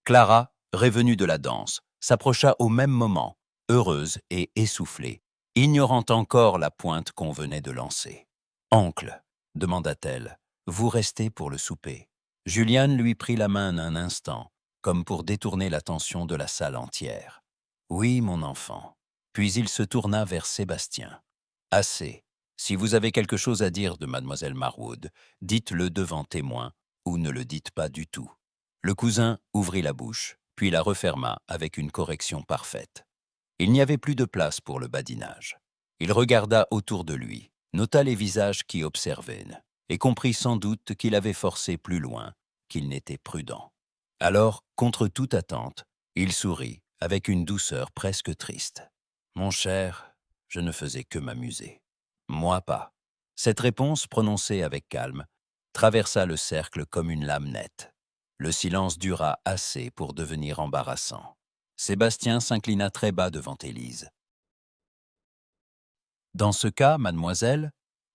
Clara, revenue de la danse, s'approcha au même moment, heureuse et essoufflée. ignorant encore la pointe qu'on venait de lancer. « Oncle, demanda-t-elle, vous restez pour le souper. » Julian lui prit la main un instant, comme pour détourner l'attention de la salle entière. « Oui, mon enfant. » Puis il se tourna vers Sébastien. « Assez. Si vous avez quelque chose à dire de mademoiselle Marwood, dites-le devant témoin, ou ne le dites pas du tout. » Le cousin ouvrit la bouche, puis la referma avec une correction parfaite. Il n'y avait plus de place pour le badinage. Il regarda autour de lui, nota les visages qui observaient, et comprit sans doute qu'il avait forcé plus loin, qu'il n'était prudent. Alors, contre toute attente, il sourit, avec une douceur presque triste. « Mon cher, je ne faisais que m'amuser. »« Moi pas. » Cette réponse, prononcée avec calme, traversa le cercle comme une lame nette. Le silence dura assez pour devenir embarrassant. Sébastien s'inclina très bas devant Élise. « Dans ce cas, mademoiselle,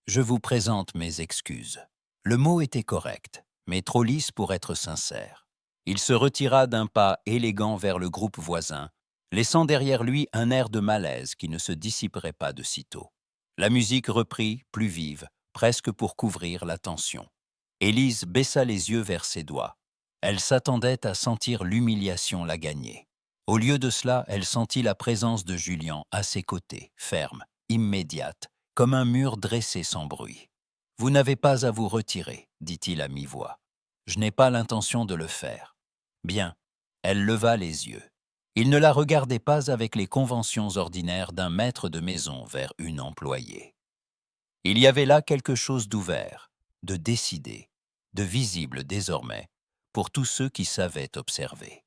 je vous présente mes excuses. » Le mot était correct, mais trop lisse pour être sincère. Il se retira d'un pas élégant vers le groupe voisin, laissant derrière lui un air de malaise qui ne se dissiperait pas de sitôt. La musique reprit, plus vive, presque pour couvrir la tension. Élise baissa les yeux vers ses doigts. Elle s'attendait à sentir l'humiliation la gagner. Au lieu de cela, elle sentit la présence de Julian à ses côtés, ferme, immédiate, comme un mur dressé sans bruit. « Vous n'avez pas à vous retirer, » dit-il à mi-voix. « Je n'ai pas l'intention de le faire. » Bien. Elle leva les yeux. Il ne la regardait pas avec les conventions ordinaires d'un maître de maison vers une employée. Il y avait là quelque chose d'ouvert, de décidé, de visible désormais, pour tous ceux qui savaient observer.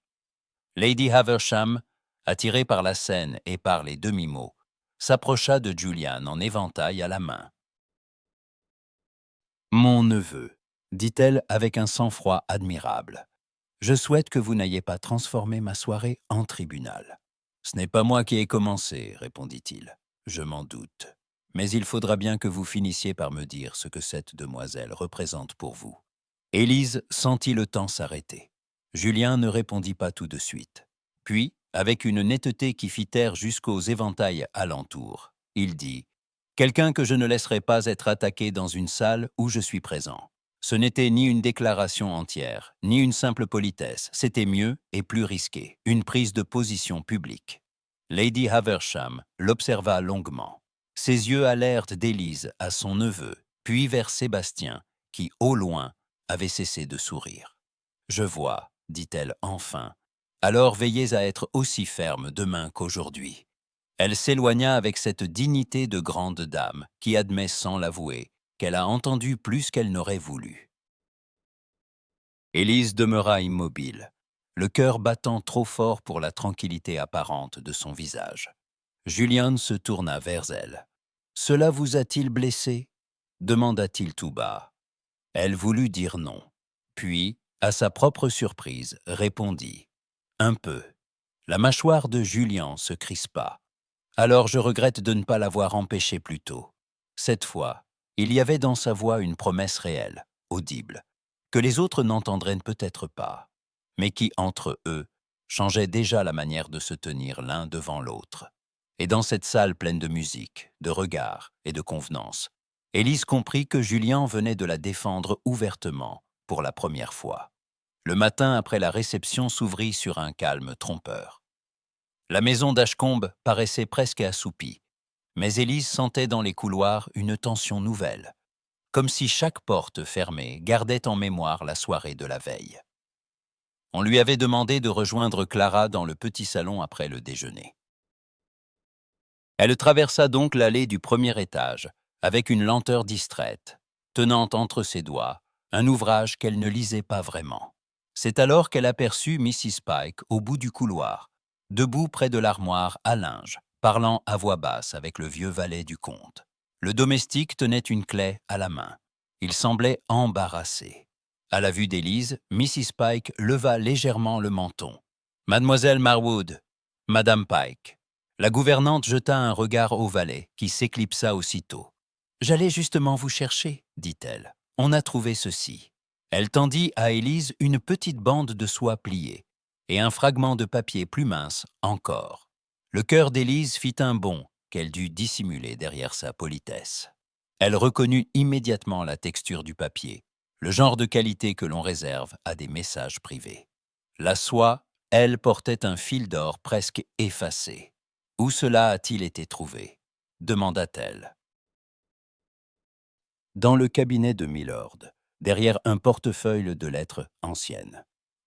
Lady Haversham, attirée par la scène et par les demi-mots, s'approcha de Julian en éventail à la main. « Mon neveu, » dit-elle avec un sang-froid admirable, « je souhaite que vous n'ayez pas transformé ma soirée en tribunal. »« Ce n'est pas moi qui ai commencé, » répondit-il. « Je m'en doute. Mais il faudra bien que vous finissiez par me dire ce que cette demoiselle représente pour vous. » Élise sentit le temps s'arrêter. Julien ne répondit pas tout de suite. Puis, avec une netteté qui fit taire jusqu'aux éventails alentour, il dit « Quelqu'un que je ne laisserai pas être attaqué dans une salle où je suis présent. » Ce n'était ni une déclaration entière, ni une simple politesse, c'était mieux et plus risqué, une prise de position publique. Lady Haversham l'observa longuement. Ses yeux allèrent d'Élise à son neveu, puis vers Sébastien, qui, au loin, avait cessé de sourire. « Je vois, » dit-elle enfin. « Alors veillez à être aussi ferme demain qu'aujourd'hui. » Elle s'éloigna avec cette dignité de grande dame qui admet sans l'avouer qu'elle a entendu plus qu'elle n'aurait voulu. Élise demeura immobile, le cœur battant trop fort pour la tranquillité apparente de son visage. Julian se tourna vers elle. « Cela vous a-t-il blessé ?» demanda-t-il tout bas. Elle voulut dire non, puis, à sa propre surprise, répondit « Un peu ». La mâchoire de Julian se crispa. « Alors je regrette de ne pas l'avoir empêché plus tôt. » Cette fois, il y avait dans sa voix une promesse réelle, audible, que les autres n'entendraient peut-être pas, mais qui, entre eux, changeait déjà la manière de se tenir l'un devant l'autre. Et dans cette salle pleine de musique, de regards et de convenances, Élise comprit que Julien venait de la défendre ouvertement pour la première fois. Le matin après la réception s'ouvrit sur un calme trompeur. La maison d'Ashcombe paraissait presque assoupie, mais Élise sentait dans les couloirs une tension nouvelle, comme si chaque porte fermée gardait en mémoire la soirée de la veille. On lui avait demandé de rejoindre Clara dans le petit salon après le déjeuner. Elle traversa donc l'allée du premier étage, avec une lenteur distraite, tenant entre ses doigts un ouvrage qu'elle ne lisait pas vraiment. C'est alors qu'elle aperçut Mrs. Pike au bout du couloir, debout près de l'armoire à linge, parlant à voix basse avec le vieux valet du comte. Le domestique tenait une clé à la main. Il semblait embarrassé. À la vue d'Élise, Mrs. Pike leva légèrement le menton. « Mademoiselle Marwood, Madame Pike. » La gouvernante jeta un regard au valet, qui s'éclipsa aussitôt. « J'allais justement vous chercher, » dit-elle. « On a trouvé ceci. » Elle tendit à Élise une petite bande de soie pliée et un fragment de papier plus mince encore. Le cœur d'Élise fit un bond qu'elle dut dissimuler derrière sa politesse. Elle reconnut immédiatement la texture du papier, le genre de qualité que l'on réserve à des messages privés. La soie, elle, portait un fil d'or presque effacé. « Où cela a-t-il été trouvé ?» demanda-t-elle. Dans le cabinet de Milord, derrière un portefeuille de lettres anciennes.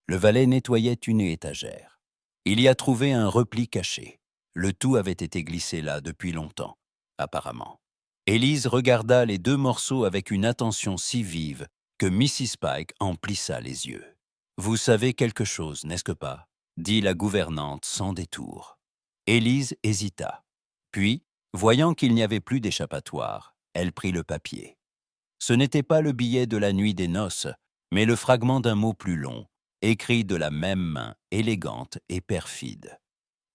Le valet nettoyait une étagère. Il y a trouvé un repli caché. Le tout avait été glissé là depuis longtemps, apparemment. Élise regarda les deux morceaux avec une attention si vive que Mrs. Pike en plissa les yeux. « Vous savez quelque chose, n'est-ce pas ?» dit la gouvernante sans détour. Élise hésita. Puis, voyant qu'il n'y avait plus d'échappatoire, elle prit le papier. Ce n'était pas le billet de la nuit des noces, mais le fragment d'un mot plus long, écrit de la même main, élégante et perfide.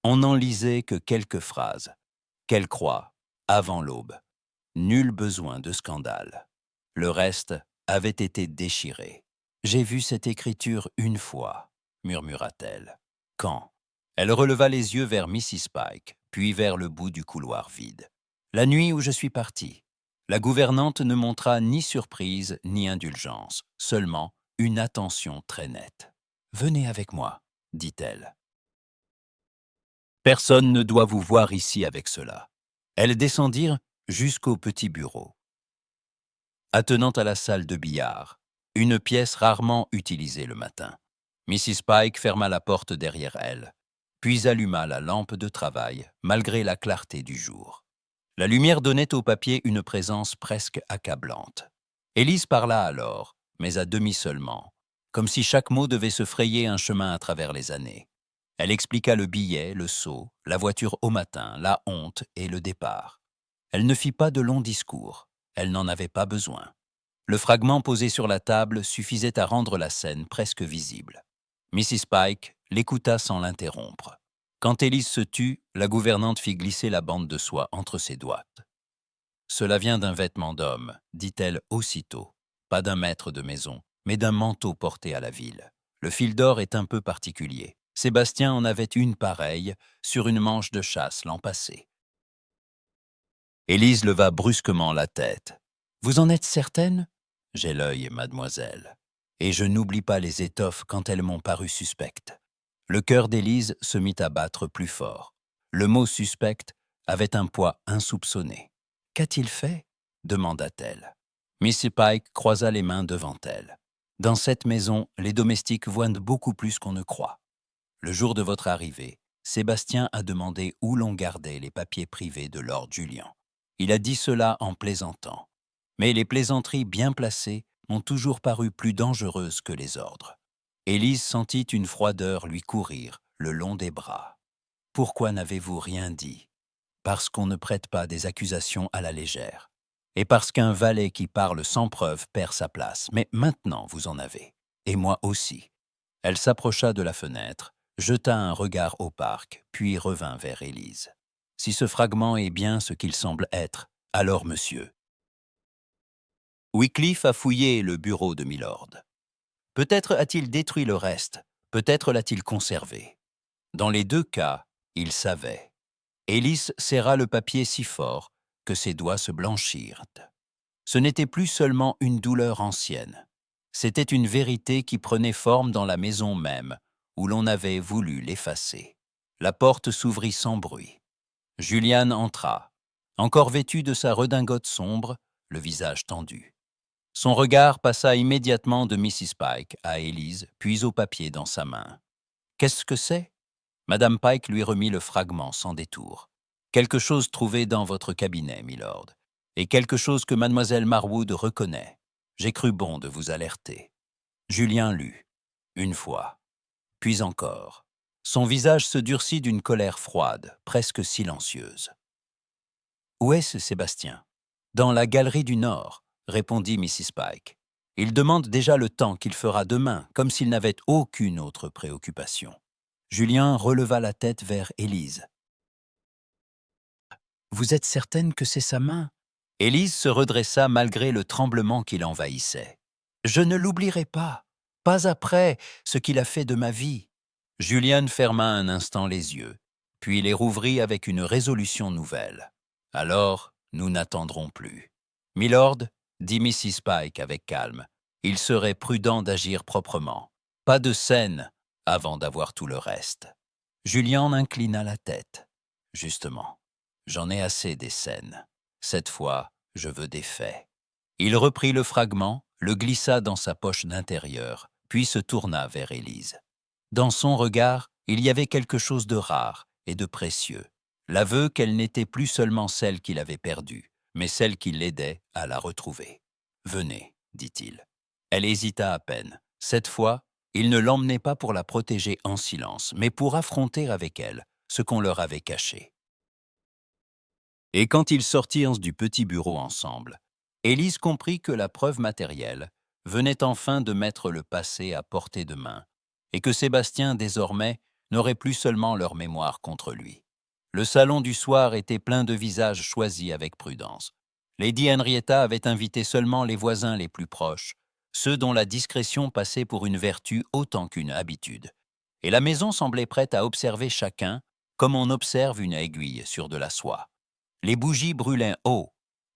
On n'en lisait que quelques phrases. Qu'elle croit, avant l'aube. Nul besoin de scandale. Le reste avait été déchiré. « J'ai vu cette écriture une fois, » murmura-t-elle. « Quand ?» Elle releva les yeux vers Mrs. Pike, puis vers le bout du couloir vide. « La nuit où je suis partie. » La gouvernante ne montra ni surprise ni indulgence, seulement une attention très nette. « Venez avec moi, » dit-elle. « Personne ne doit vous voir ici avec cela. » Elles descendirent jusqu'au petit bureau. Attenant à la salle de billard, une pièce rarement utilisée le matin. Mrs. Pike ferma la porte derrière elle, puis alluma la lampe de travail malgré la clarté du jour. La lumière donnait au papier une présence presque accablante. Élise parla alors, mais à demi seulement, comme si chaque mot devait se frayer un chemin à travers les années. Elle expliqua le billet, le sceau, la voiture au matin, la honte et le départ. Elle ne fit pas de longs discours, elle n'en avait pas besoin. Le fragment posé sur la table suffisait à rendre la scène presque visible. Mrs. Pike l'écouta sans l'interrompre. Quand Élise se tut, la gouvernante fit glisser la bande de soie entre ses doigts. « Cela vient d'un vêtement d'homme, » dit-elle aussitôt. « Pas d'un maître de maison, mais d'un manteau porté à la ville. Le fil d'or est un peu particulier. Sébastien en avait une pareille sur une manche de chasse l'an passé. » Élise leva brusquement la tête. « Vous en êtes certaine ?»« J'ai l'œil, mademoiselle. Et je n'oublie pas les étoffes quand elles m'ont paru suspectes. » Le cœur d'Élise se mit à battre plus fort. Le mot « suspecte » avait un poids insoupçonné. « Qu'a-t-il fait ?» demanda-t-elle. Miss Pike croisa les mains devant elle. « Dans cette maison, les domestiques voient beaucoup plus qu'on ne croit. Le jour de votre arrivée, Sébastien a demandé où l'on gardait les papiers privés de Lord Julian. Il a dit cela en plaisantant. Mais les plaisanteries bien placées m'ont toujours paru plus dangereuses que les ordres. » Élise sentit une froideur lui courir le long des bras. « Pourquoi n'avez-vous rien dit ?»« Parce qu'on ne prête pas des accusations à la légère. Et parce qu'un valet qui parle sans preuve perd sa place. Mais maintenant, vous en avez. Et moi aussi. » Elle s'approcha de la fenêtre, jeta un regard au parc, puis revint vers Élise. « Si ce fragment est bien ce qu'il semble être, alors monsieur. » Wycliffe a fouillé le bureau de Milord. Peut-être a-t-il détruit le reste, peut-être l'a-t-il conservé. Dans les deux cas, il savait. Élise serra le papier si fort que ses doigts se blanchirent. Ce n'était plus seulement une douleur ancienne. C'était une vérité qui prenait forme dans la maison même, où l'on avait voulu l'effacer. La porte s'ouvrit sans bruit. Julian entra, encore vêtu de sa redingote sombre, le visage tendu. Son regard passa immédiatement de Mrs. Pike à Élise, puis au papier dans sa main. « Qu'est-ce que c'est ?» Madame Pike lui remit le fragment sans détour. « Quelque chose trouvé dans votre cabinet, milord, et quelque chose que mademoiselle Marwood reconnaît. J'ai cru bon de vous alerter. » Julien lut, une fois, puis encore. Son visage se durcit d'une colère froide, presque silencieuse. « Où est-ce Sébastien ?»« Dans la galerie du Nord. » répondit Mrs. Pike. « Il demande déjà le temps qu'il fera demain, comme s'il n'avait aucune autre préoccupation. » Julien releva la tête vers Élise. « Vous êtes certaine que c'est sa main ?» Élise se redressa malgré le tremblement qui l'envahissait. « Je ne l'oublierai pas après ce qu'il a fait de ma vie. » Julien ferma un instant les yeux, puis les rouvrit avec une résolution nouvelle. Alors, nous n'attendrons plus. Milord, dit Mrs. Pike avec calme, il serait prudent d'agir proprement. Pas de scène avant d'avoir tout le reste. Julian inclina la tête. Justement, j'en ai assez des scènes. Cette fois, je veux des faits. Il reprit le fragment, le glissa dans sa poche d'intérieur, puis se tourna vers Élise. Dans son regard, il y avait quelque chose de rare et de précieux. L'aveu qu'elle n'était plus seulement celle qu'il avait perdue, mais celle qui l'aidait à la retrouver. « Venez, dit-il. » Elle hésita à peine. Cette fois, il ne l'emmenait pas pour la protéger en silence, mais pour affronter avec elle ce qu'on leur avait caché. Et quand ils sortirent du petit bureau ensemble, Élise comprit que la preuve matérielle venait enfin de mettre le passé à portée de main, et que Sébastien, désormais, n'aurait plus seulement leur mémoire contre lui. Le salon du soir était plein de visages choisis avec prudence. Lady Henrietta avait invité seulement les voisins les plus proches, ceux dont la discrétion passait pour une vertu autant qu'une habitude. Et la maison semblait prête à observer chacun comme on observe une aiguille sur de la soie. Les bougies brûlaient haut,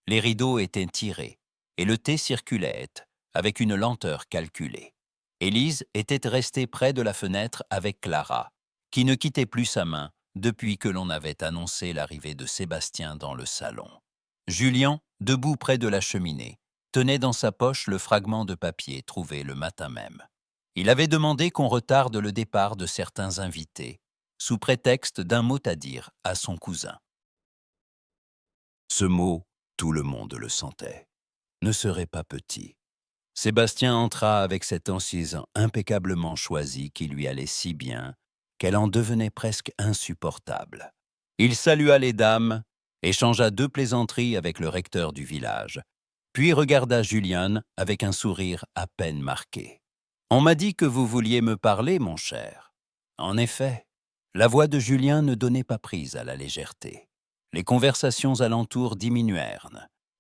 les rideaux étaient tirés, et le thé circulait avec une lenteur calculée. Élise était restée près de la fenêtre avec Clara, qui ne quittait plus sa main depuis que l'on avait annoncé l'arrivée de Sébastien dans le salon. Julien, debout près de la cheminée, tenait dans sa poche le fragment de papier trouvé le matin même. Il avait demandé qu'on retarde le départ de certains invités, sous prétexte d'un mot à dire à son cousin. Ce mot, tout le monde le sentait, ne serait pas petit. Sébastien entra avec cette hantise impeccablement choisie qui lui allait si bien qu'elle en devenait presque insupportable. Il salua les dames, échangea 2 plaisanteries avec le recteur du village, puis regarda Julian avec un sourire à peine marqué. « On m'a dit que vous vouliez me parler, mon cher. » En effet, la voix de Julien ne donnait pas prise à la légèreté. Les conversations alentour diminuèrent.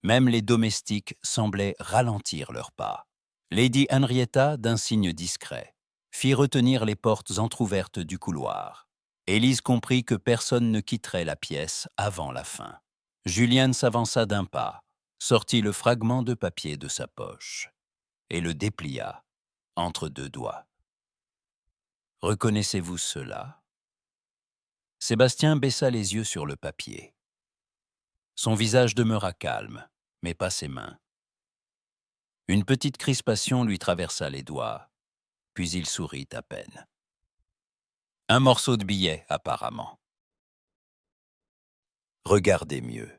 Même les domestiques semblaient ralentir leurs pas. Lady Henrietta, d'un signe discret, fit retenir les portes entr'ouvertes du couloir. Élise comprit que personne ne quitterait la pièce avant la fin. Julian s'avança d'un pas, sortit le fragment de papier de sa poche et le déplia entre 2 doigts. « Reconnaissez-vous cela ?» Sébastien baissa les yeux sur le papier. Son visage demeura calme, mais pas ses mains. Une petite crispation lui traversa les doigts, puis il sourit à peine. Un morceau de billet, apparemment. Regardez mieux.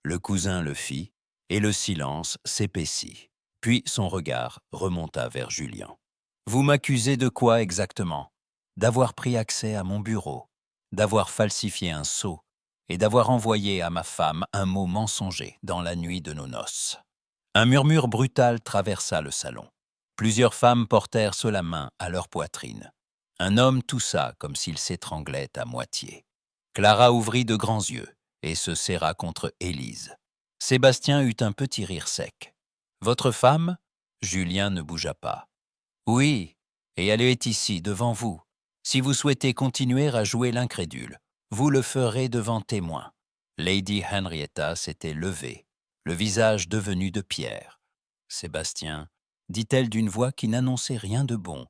Le cousin le fit, et le silence s'épaissit. Puis son regard remonta vers Julien. Vous m'accusez de quoi exactement? D'avoir pris accès à mon bureau, d'avoir falsifié un sceau, et d'avoir envoyé à ma femme un mot mensonger dans la nuit de nos noces. Un murmure brutal traversa le salon. Plusieurs femmes portèrent la main à leur poitrine. Un homme toussa comme s'il s'étranglait à moitié. Clara ouvrit de grands yeux et se serra contre Élise. Sébastien eut un petit rire sec. « Votre femme ?» Julien ne bougea pas. « Oui, et elle est ici, devant vous. Si vous souhaitez continuer à jouer l'incrédule, vous le ferez devant témoins. » Lady Henrietta s'était levée, le visage devenu de pierre. « Sébastien, dit-elle d'une voix qui n'annonçait rien de bon,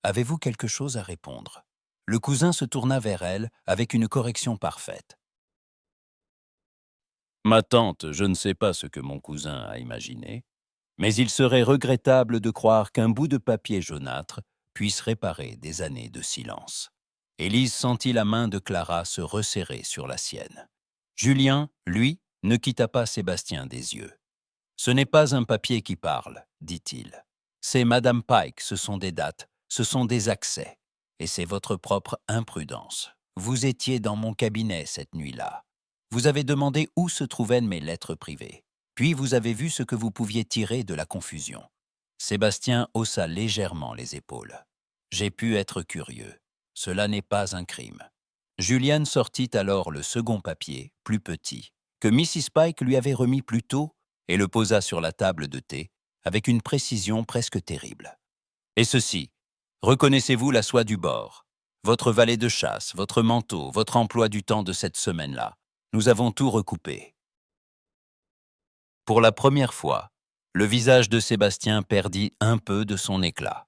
avez-vous quelque chose à répondre ?» Le cousin se tourna vers elle avec une correction parfaite. « Ma tante, je ne sais pas ce que mon cousin a imaginé, mais il serait regrettable de croire qu'un bout de papier jaunâtre puisse réparer des années de silence. » Élise sentit la main de Clara se resserrer sur la sienne. Julien, lui, ne quitta pas Sébastien des yeux. « Ce n'est pas un papier qui parle, dit-il. C'est Madame Pike, ce sont des dates, ce sont des accès. Et c'est votre propre imprudence. Vous étiez dans mon cabinet cette nuit-là. Vous avez demandé où se trouvaient mes lettres privées. Puis vous avez vu ce que vous pouviez tirer de la confusion. » Sébastien haussa légèrement les épaules. « J'ai pu être curieux. Cela n'est pas un crime. » Julian sortit alors le second papier, plus petit, que Mrs. Pike lui avait remis plus tôt et le posa sur la table de thé avec une précision presque terrible. « Et ceci, reconnaissez-vous la soie du bord, votre valet de chasse, votre manteau, votre emploi du temps de cette semaine-là? Nous avons tout recoupé. » Pour la première fois, le visage de Sébastien perdit un peu de son éclat.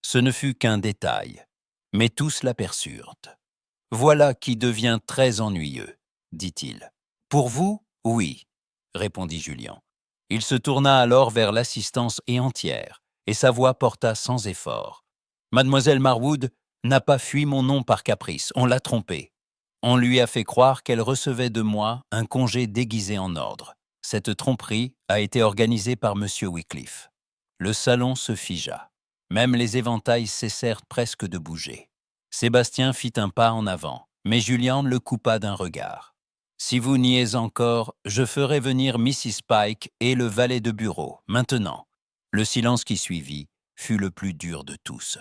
Ce ne fut qu'un détail, mais tous l'aperçurent. « Voilà qui devient très ennuyeux, » dit-il. « Pour vous, oui, » répondit Julien. Il se tourna alors vers l'assistance et entière, et sa voix porta sans effort. « Mademoiselle Marwood n'a pas fui mon nom par caprice, on l'a trompée. On lui a fait croire qu'elle recevait de moi un congé déguisé en ordre. Cette tromperie a été organisée par M. Wycliffe. » Le salon se figea. Même les éventails cessèrent presque de bouger. Sébastien fit un pas en avant, mais Julien le coupa d'un regard. « Si vous niez encore, je ferai venir Mrs. Pike et le valet de bureau, maintenant. » Le silence qui suivit fut le plus dur de tous.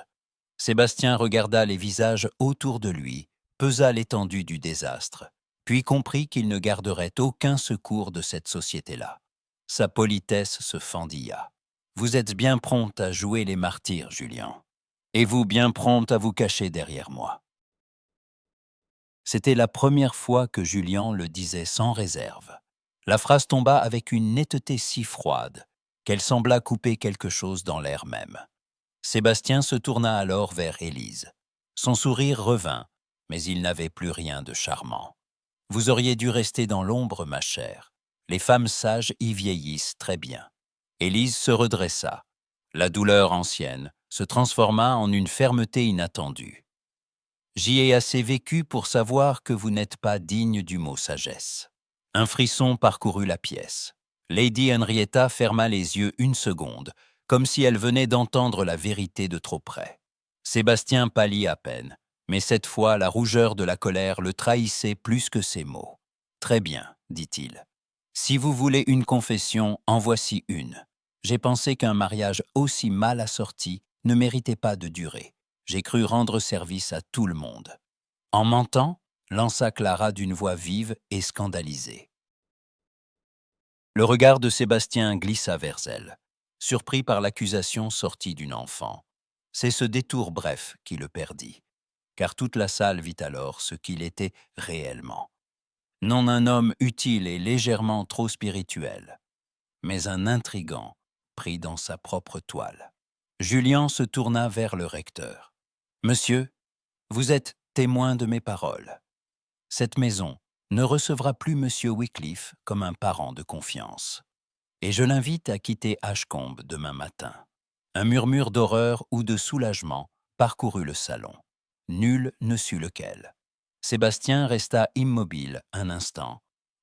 Sébastien regarda les visages autour de lui, pesa l'étendue du désastre, puis comprit qu'il ne garderait aucun secours de cette société-là. Sa politesse se fendilla. « Vous êtes bien prompte à jouer les martyrs, Julien. Et vous bien prompte à vous cacher derrière moi. » C'était la première fois que Julien le disait sans réserve. La phrase tomba avec une netteté si froide qu'elle sembla couper quelque chose dans l'air même. Sébastien se tourna alors vers Élise. Son sourire revint, mais il n'avait plus rien de charmant. « Vous auriez dû rester dans l'ombre, ma chère. Les femmes sages y vieillissent très bien. » Élise se redressa. La douleur ancienne se transforma en une fermeté inattendue. « J'y ai assez vécu pour savoir que vous n'êtes pas digne du mot sagesse. » Un frisson parcourut la pièce. Lady Henrietta ferma les yeux une seconde, comme si elle venait d'entendre la vérité de trop près. Sébastien pâlit à peine, mais cette fois la rougeur de la colère le trahissait plus que ses mots. « Très bien, » dit-il. « Si vous voulez une confession, en voici une. J'ai pensé qu'un mariage aussi mal assorti ne méritait pas de durer. J'ai cru rendre service à tout le monde. » « En mentant ?» lança Clara d'une voix vive et scandalisée. Le regard de Sébastien glissa vers elle, surpris par l'accusation sortie d'une enfant. C'est ce détour bref qui le perdit, car toute la salle vit alors ce qu'il était réellement. Non un homme utile et légèrement trop spirituel, mais un intrigant pris dans sa propre toile. Julien se tourna vers le recteur. « Monsieur, vous êtes témoin de mes paroles. Cette maison ne recevra plus Monsieur Wycliffe comme un parent de confiance. Et je l'invite à quitter Ashcombe demain matin. » Un murmure d'horreur ou de soulagement parcourut le salon. Nul ne sut lequel. Sébastien resta immobile un instant,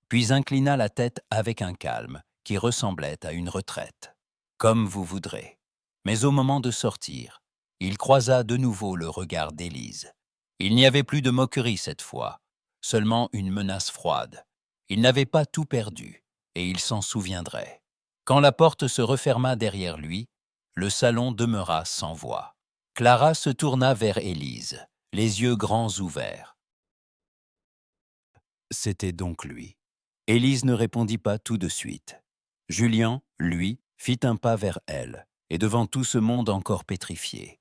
puis inclina la tête avec un calme qui ressemblait à une retraite. « Comme vous voudrez. » Mais au moment de sortir, il croisa de nouveau le regard d'Élise. Il n'y avait plus de moquerie cette fois, seulement une menace froide. Il n'avait pas tout perdu, et il s'en souviendrait. Quand la porte se referma derrière lui, le salon demeura sans voix. Clara se tourna vers Élise, les yeux grands ouverts. C'était donc lui. Élise ne répondit pas tout de suite. Julien, lui, fit un pas vers elle, et devant tout ce monde encore pétrifié,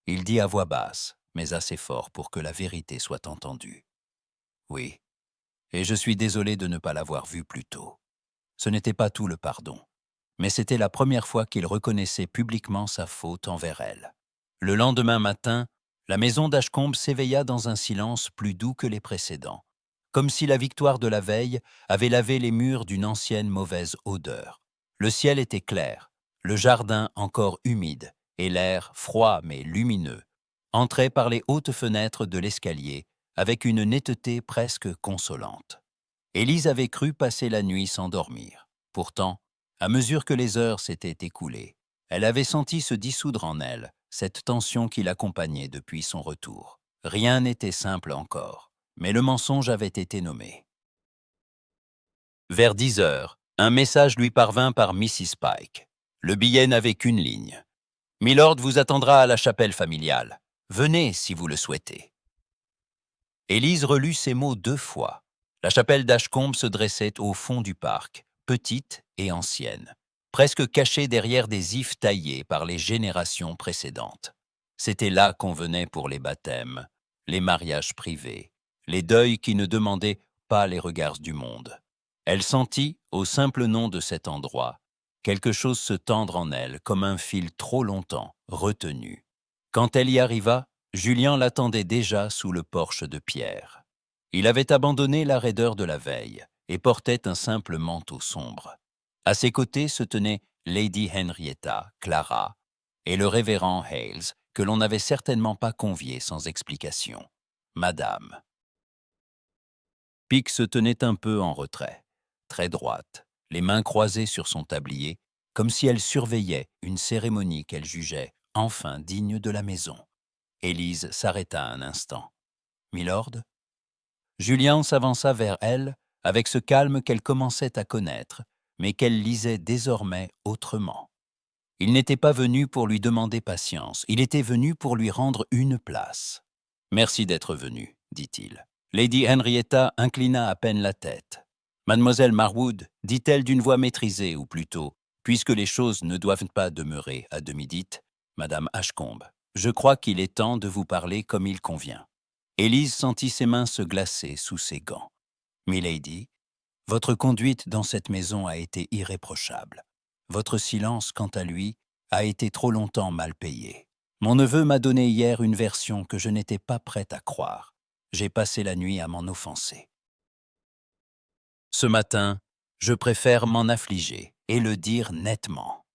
il dit à voix basse, mais assez fort pour que la vérité soit entendue. « Oui, et je suis désolé de ne pas l'avoir vue plus tôt. Ce n'était pas tout le pardon, mais c'était la première fois qu'il reconnaissait publiquement sa faute envers elle. » Le lendemain matin, la maison d'Ashcombe s'éveilla dans un silence plus doux que les précédents, comme si la victoire de la veille avait lavé les murs d'une ancienne mauvaise odeur. Le ciel était clair, le jardin encore humide, et l'air, froid mais lumineux, entrait par les hautes fenêtres de l'escalier avec une netteté presque consolante. Élise avait cru passer la nuit sans dormir. Pourtant, à mesure que les heures s'étaient écoulées, elle avait senti se dissoudre en elle cette tension qui l'accompagnait depuis son retour. Rien n'était simple encore, mais le mensonge avait été nommé. Vers 10 heures, un message lui parvint par Mrs. Pike. Le billet n'avait qu'une ligne. « Milord vous attendra à la chapelle familiale. Venez si vous le souhaitez. » Élise relut ces mots 2 fois. La chapelle d'Ashcombe se dressait au fond du parc, petite et ancienne, presque cachée derrière des ifs taillés par les générations précédentes. C'était là qu'on venait pour les baptêmes, les mariages privés, les deuils qui ne demandaient pas les regards du monde. Elle sentit, au simple nom de cet endroit, quelque chose se tendre en elle comme un fil trop longtemps retenu. Quand elle y arriva, Julien l'attendait déjà sous le porche de pierre. Il avait abandonné la raideur de la veille et portait un simple manteau sombre. À ses côtés se tenaient Lady Henrietta, Clara, et le révérend Hales, que l'on n'avait certainement pas convié sans explication. Madame. Pique se tenait un peu en retrait, très droite, les mains croisées sur son tablier, comme si elle surveillait une cérémonie qu'elle jugeait enfin digne de la maison. Élise s'arrêta un instant. « Milord ?» Julien s'avança vers elle avec ce calme qu'elle commençait à connaître, mais qu'elle lisait désormais autrement. Il n'était pas venu pour lui demander patience, il était venu pour lui rendre une place. « Merci d'être venu, » dit-il. Lady Henrietta inclina à peine la tête. « Mademoiselle Marwood, dit-elle d'une voix maîtrisée, ou plutôt, puisque les choses ne doivent pas demeurer à demi-dites, Madame Ashcombe, je crois qu'il est temps de vous parler comme il convient. » Élise sentit ses mains se glacer sous ses gants. « Milady, votre conduite dans cette maison a été irréprochable. Votre silence, quant à lui, a été trop longtemps mal payé. Mon neveu m'a donné hier une version que je n'étais pas prête à croire. J'ai passé la nuit à m'en offenser. Ce matin, je préfère m'en affliger et le dire nettement. »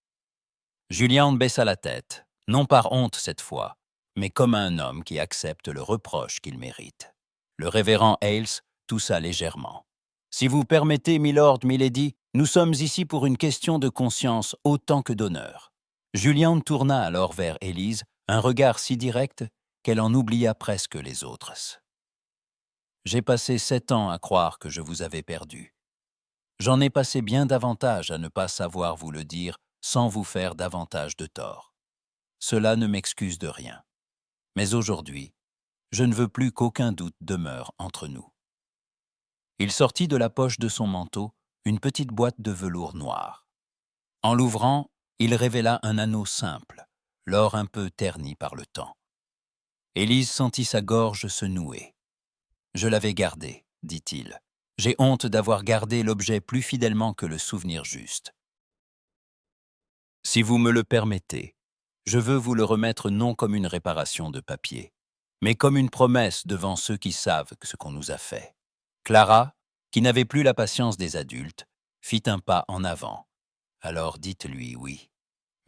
Julien baissa la tête, non par honte cette fois, mais comme un homme qui accepte le reproche qu'il mérite. Le révérend Hales toussa légèrement. « Si vous permettez, milord, milady, nous sommes ici pour une question de conscience autant que d'honneur. » Julien tourna alors vers Élise un regard si direct qu'elle en oublia presque les autres. « J'ai passé 7 ans à croire que je vous avais perdu. J'en ai passé bien davantage à ne pas savoir vous le dire sans vous faire davantage de tort. Cela ne m'excuse de rien. Mais aujourd'hui, je ne veux plus qu'aucun doute demeure entre nous. » Il sortit de la poche de son manteau une petite boîte de velours noir. En l'ouvrant, il révéla un anneau simple, l'or un peu terni par le temps. Élise sentit sa gorge se nouer. « Je l'avais gardé, » dit-il. « J'ai honte d'avoir gardé l'objet plus fidèlement que le souvenir juste. Si vous me le permettez, je veux vous le remettre non comme une réparation de papier, mais comme une promesse devant ceux qui savent ce qu'on nous a fait. » Clara, qui n'avait plus la patience des adultes, fit un pas en avant. « Alors dites-lui oui, »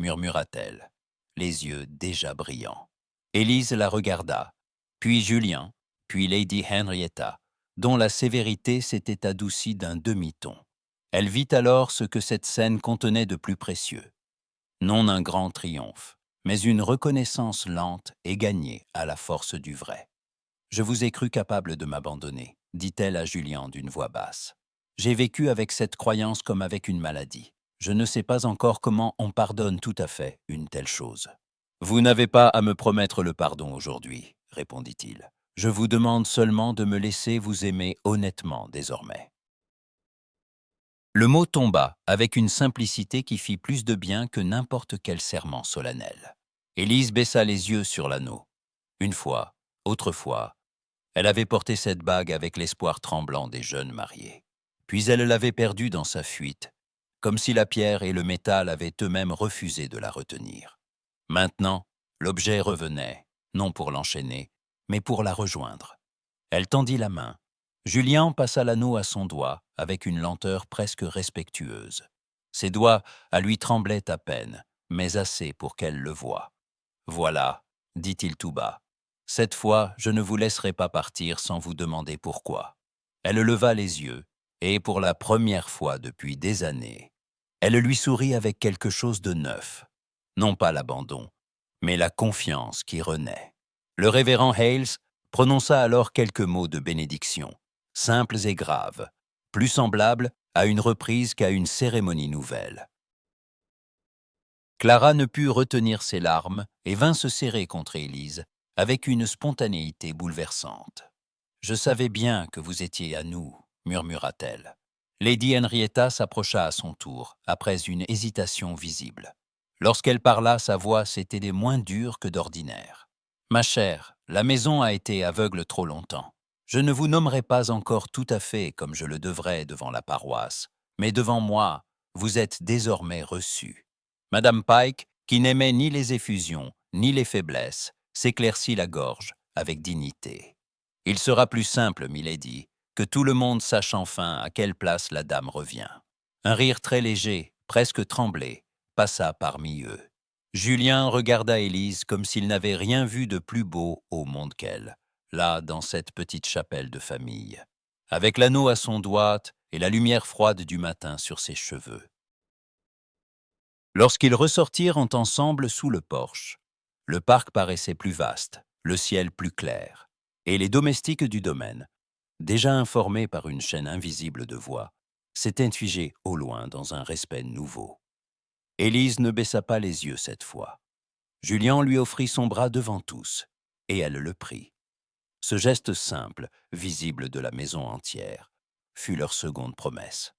murmura-t-elle, les yeux déjà brillants. Élise la regarda, puis Julien, puis Lady Henrietta, dont la sévérité s'était adoucie d'un demi-ton. Elle vit alors ce que cette scène contenait de plus précieux. Non un grand triomphe, mais une reconnaissance lente et gagnée à la force du vrai. « Je vous ai cru capable de m'abandonner, » dit-elle à Julien d'une voix basse. « J'ai vécu avec cette croyance comme avec une maladie. Je ne sais pas encore comment on pardonne tout à fait une telle chose. »« Vous n'avez pas à me promettre le pardon aujourd'hui, » répondit-il. « Je vous demande seulement de me laisser vous aimer honnêtement désormais. » Le mot tomba avec une simplicité qui fit plus de bien que n'importe quel serment solennel. Élise baissa les yeux sur l'anneau. Une fois, autrefois, elle avait porté cette bague avec l'espoir tremblant des jeunes mariés. Puis elle l'avait perdue dans sa fuite, comme si la pierre et le métal avaient eux-mêmes refusé de la retenir. Maintenant, l'objet revenait, non pour l'enchaîner, mais pour la rejoindre. Elle tendit la main. Julien passa l'anneau à son doigt avec une lenteur presque respectueuse. Ses doigts à lui tremblaient à peine, mais assez pour qu'elle le voie. « Voilà, » dit-il tout bas. « Cette fois, je ne vous laisserai pas partir sans vous demander pourquoi. » Elle leva les yeux, et pour la première fois depuis des années, elle lui sourit avec quelque chose de neuf. Non pas l'abandon, mais la confiance qui renaît. Le révérend Hales prononça alors quelques mots de bénédiction, simples et graves, plus semblables à une reprise qu'à une cérémonie nouvelle. Clara ne put retenir ses larmes et vint se serrer contre Élise avec une spontanéité bouleversante. « Je savais bien que vous étiez à nous, » murmura-t-elle. Lady Henrietta s'approcha à son tour, après une hésitation visible. Lorsqu'elle parla, sa voix s'était des moins dure que d'ordinaire. « Ma chère, la maison a été aveugle trop longtemps. Je ne vous nommerai pas encore tout à fait comme je le devrais devant la paroisse, mais devant moi, vous êtes désormais reçus. » Madame Pike, qui n'aimait ni les effusions, ni les faiblesses, s'éclaircit la gorge avec dignité. « Il sera plus simple, milady, que tout le monde sache enfin à quelle place la dame revient. » Un rire très léger, presque tremblé, passa parmi eux. Julien regarda Élise comme s'il n'avait rien vu de plus beau au monde qu'elle, là, dans cette petite chapelle de famille, avec l'anneau à son doigt et la lumière froide du matin sur ses cheveux. Lorsqu'ils ressortirent ensemble sous le porche, le parc paraissait plus vaste, le ciel plus clair, et les domestiques du domaine, déjà informés par une chaîne invisible de voix, s'étaient figés au loin dans un respect nouveau. Élise ne baissa pas les yeux cette fois. Julien lui offrit son bras devant tous, et elle le prit. Ce geste simple, visible de la maison entière, fut leur seconde promesse.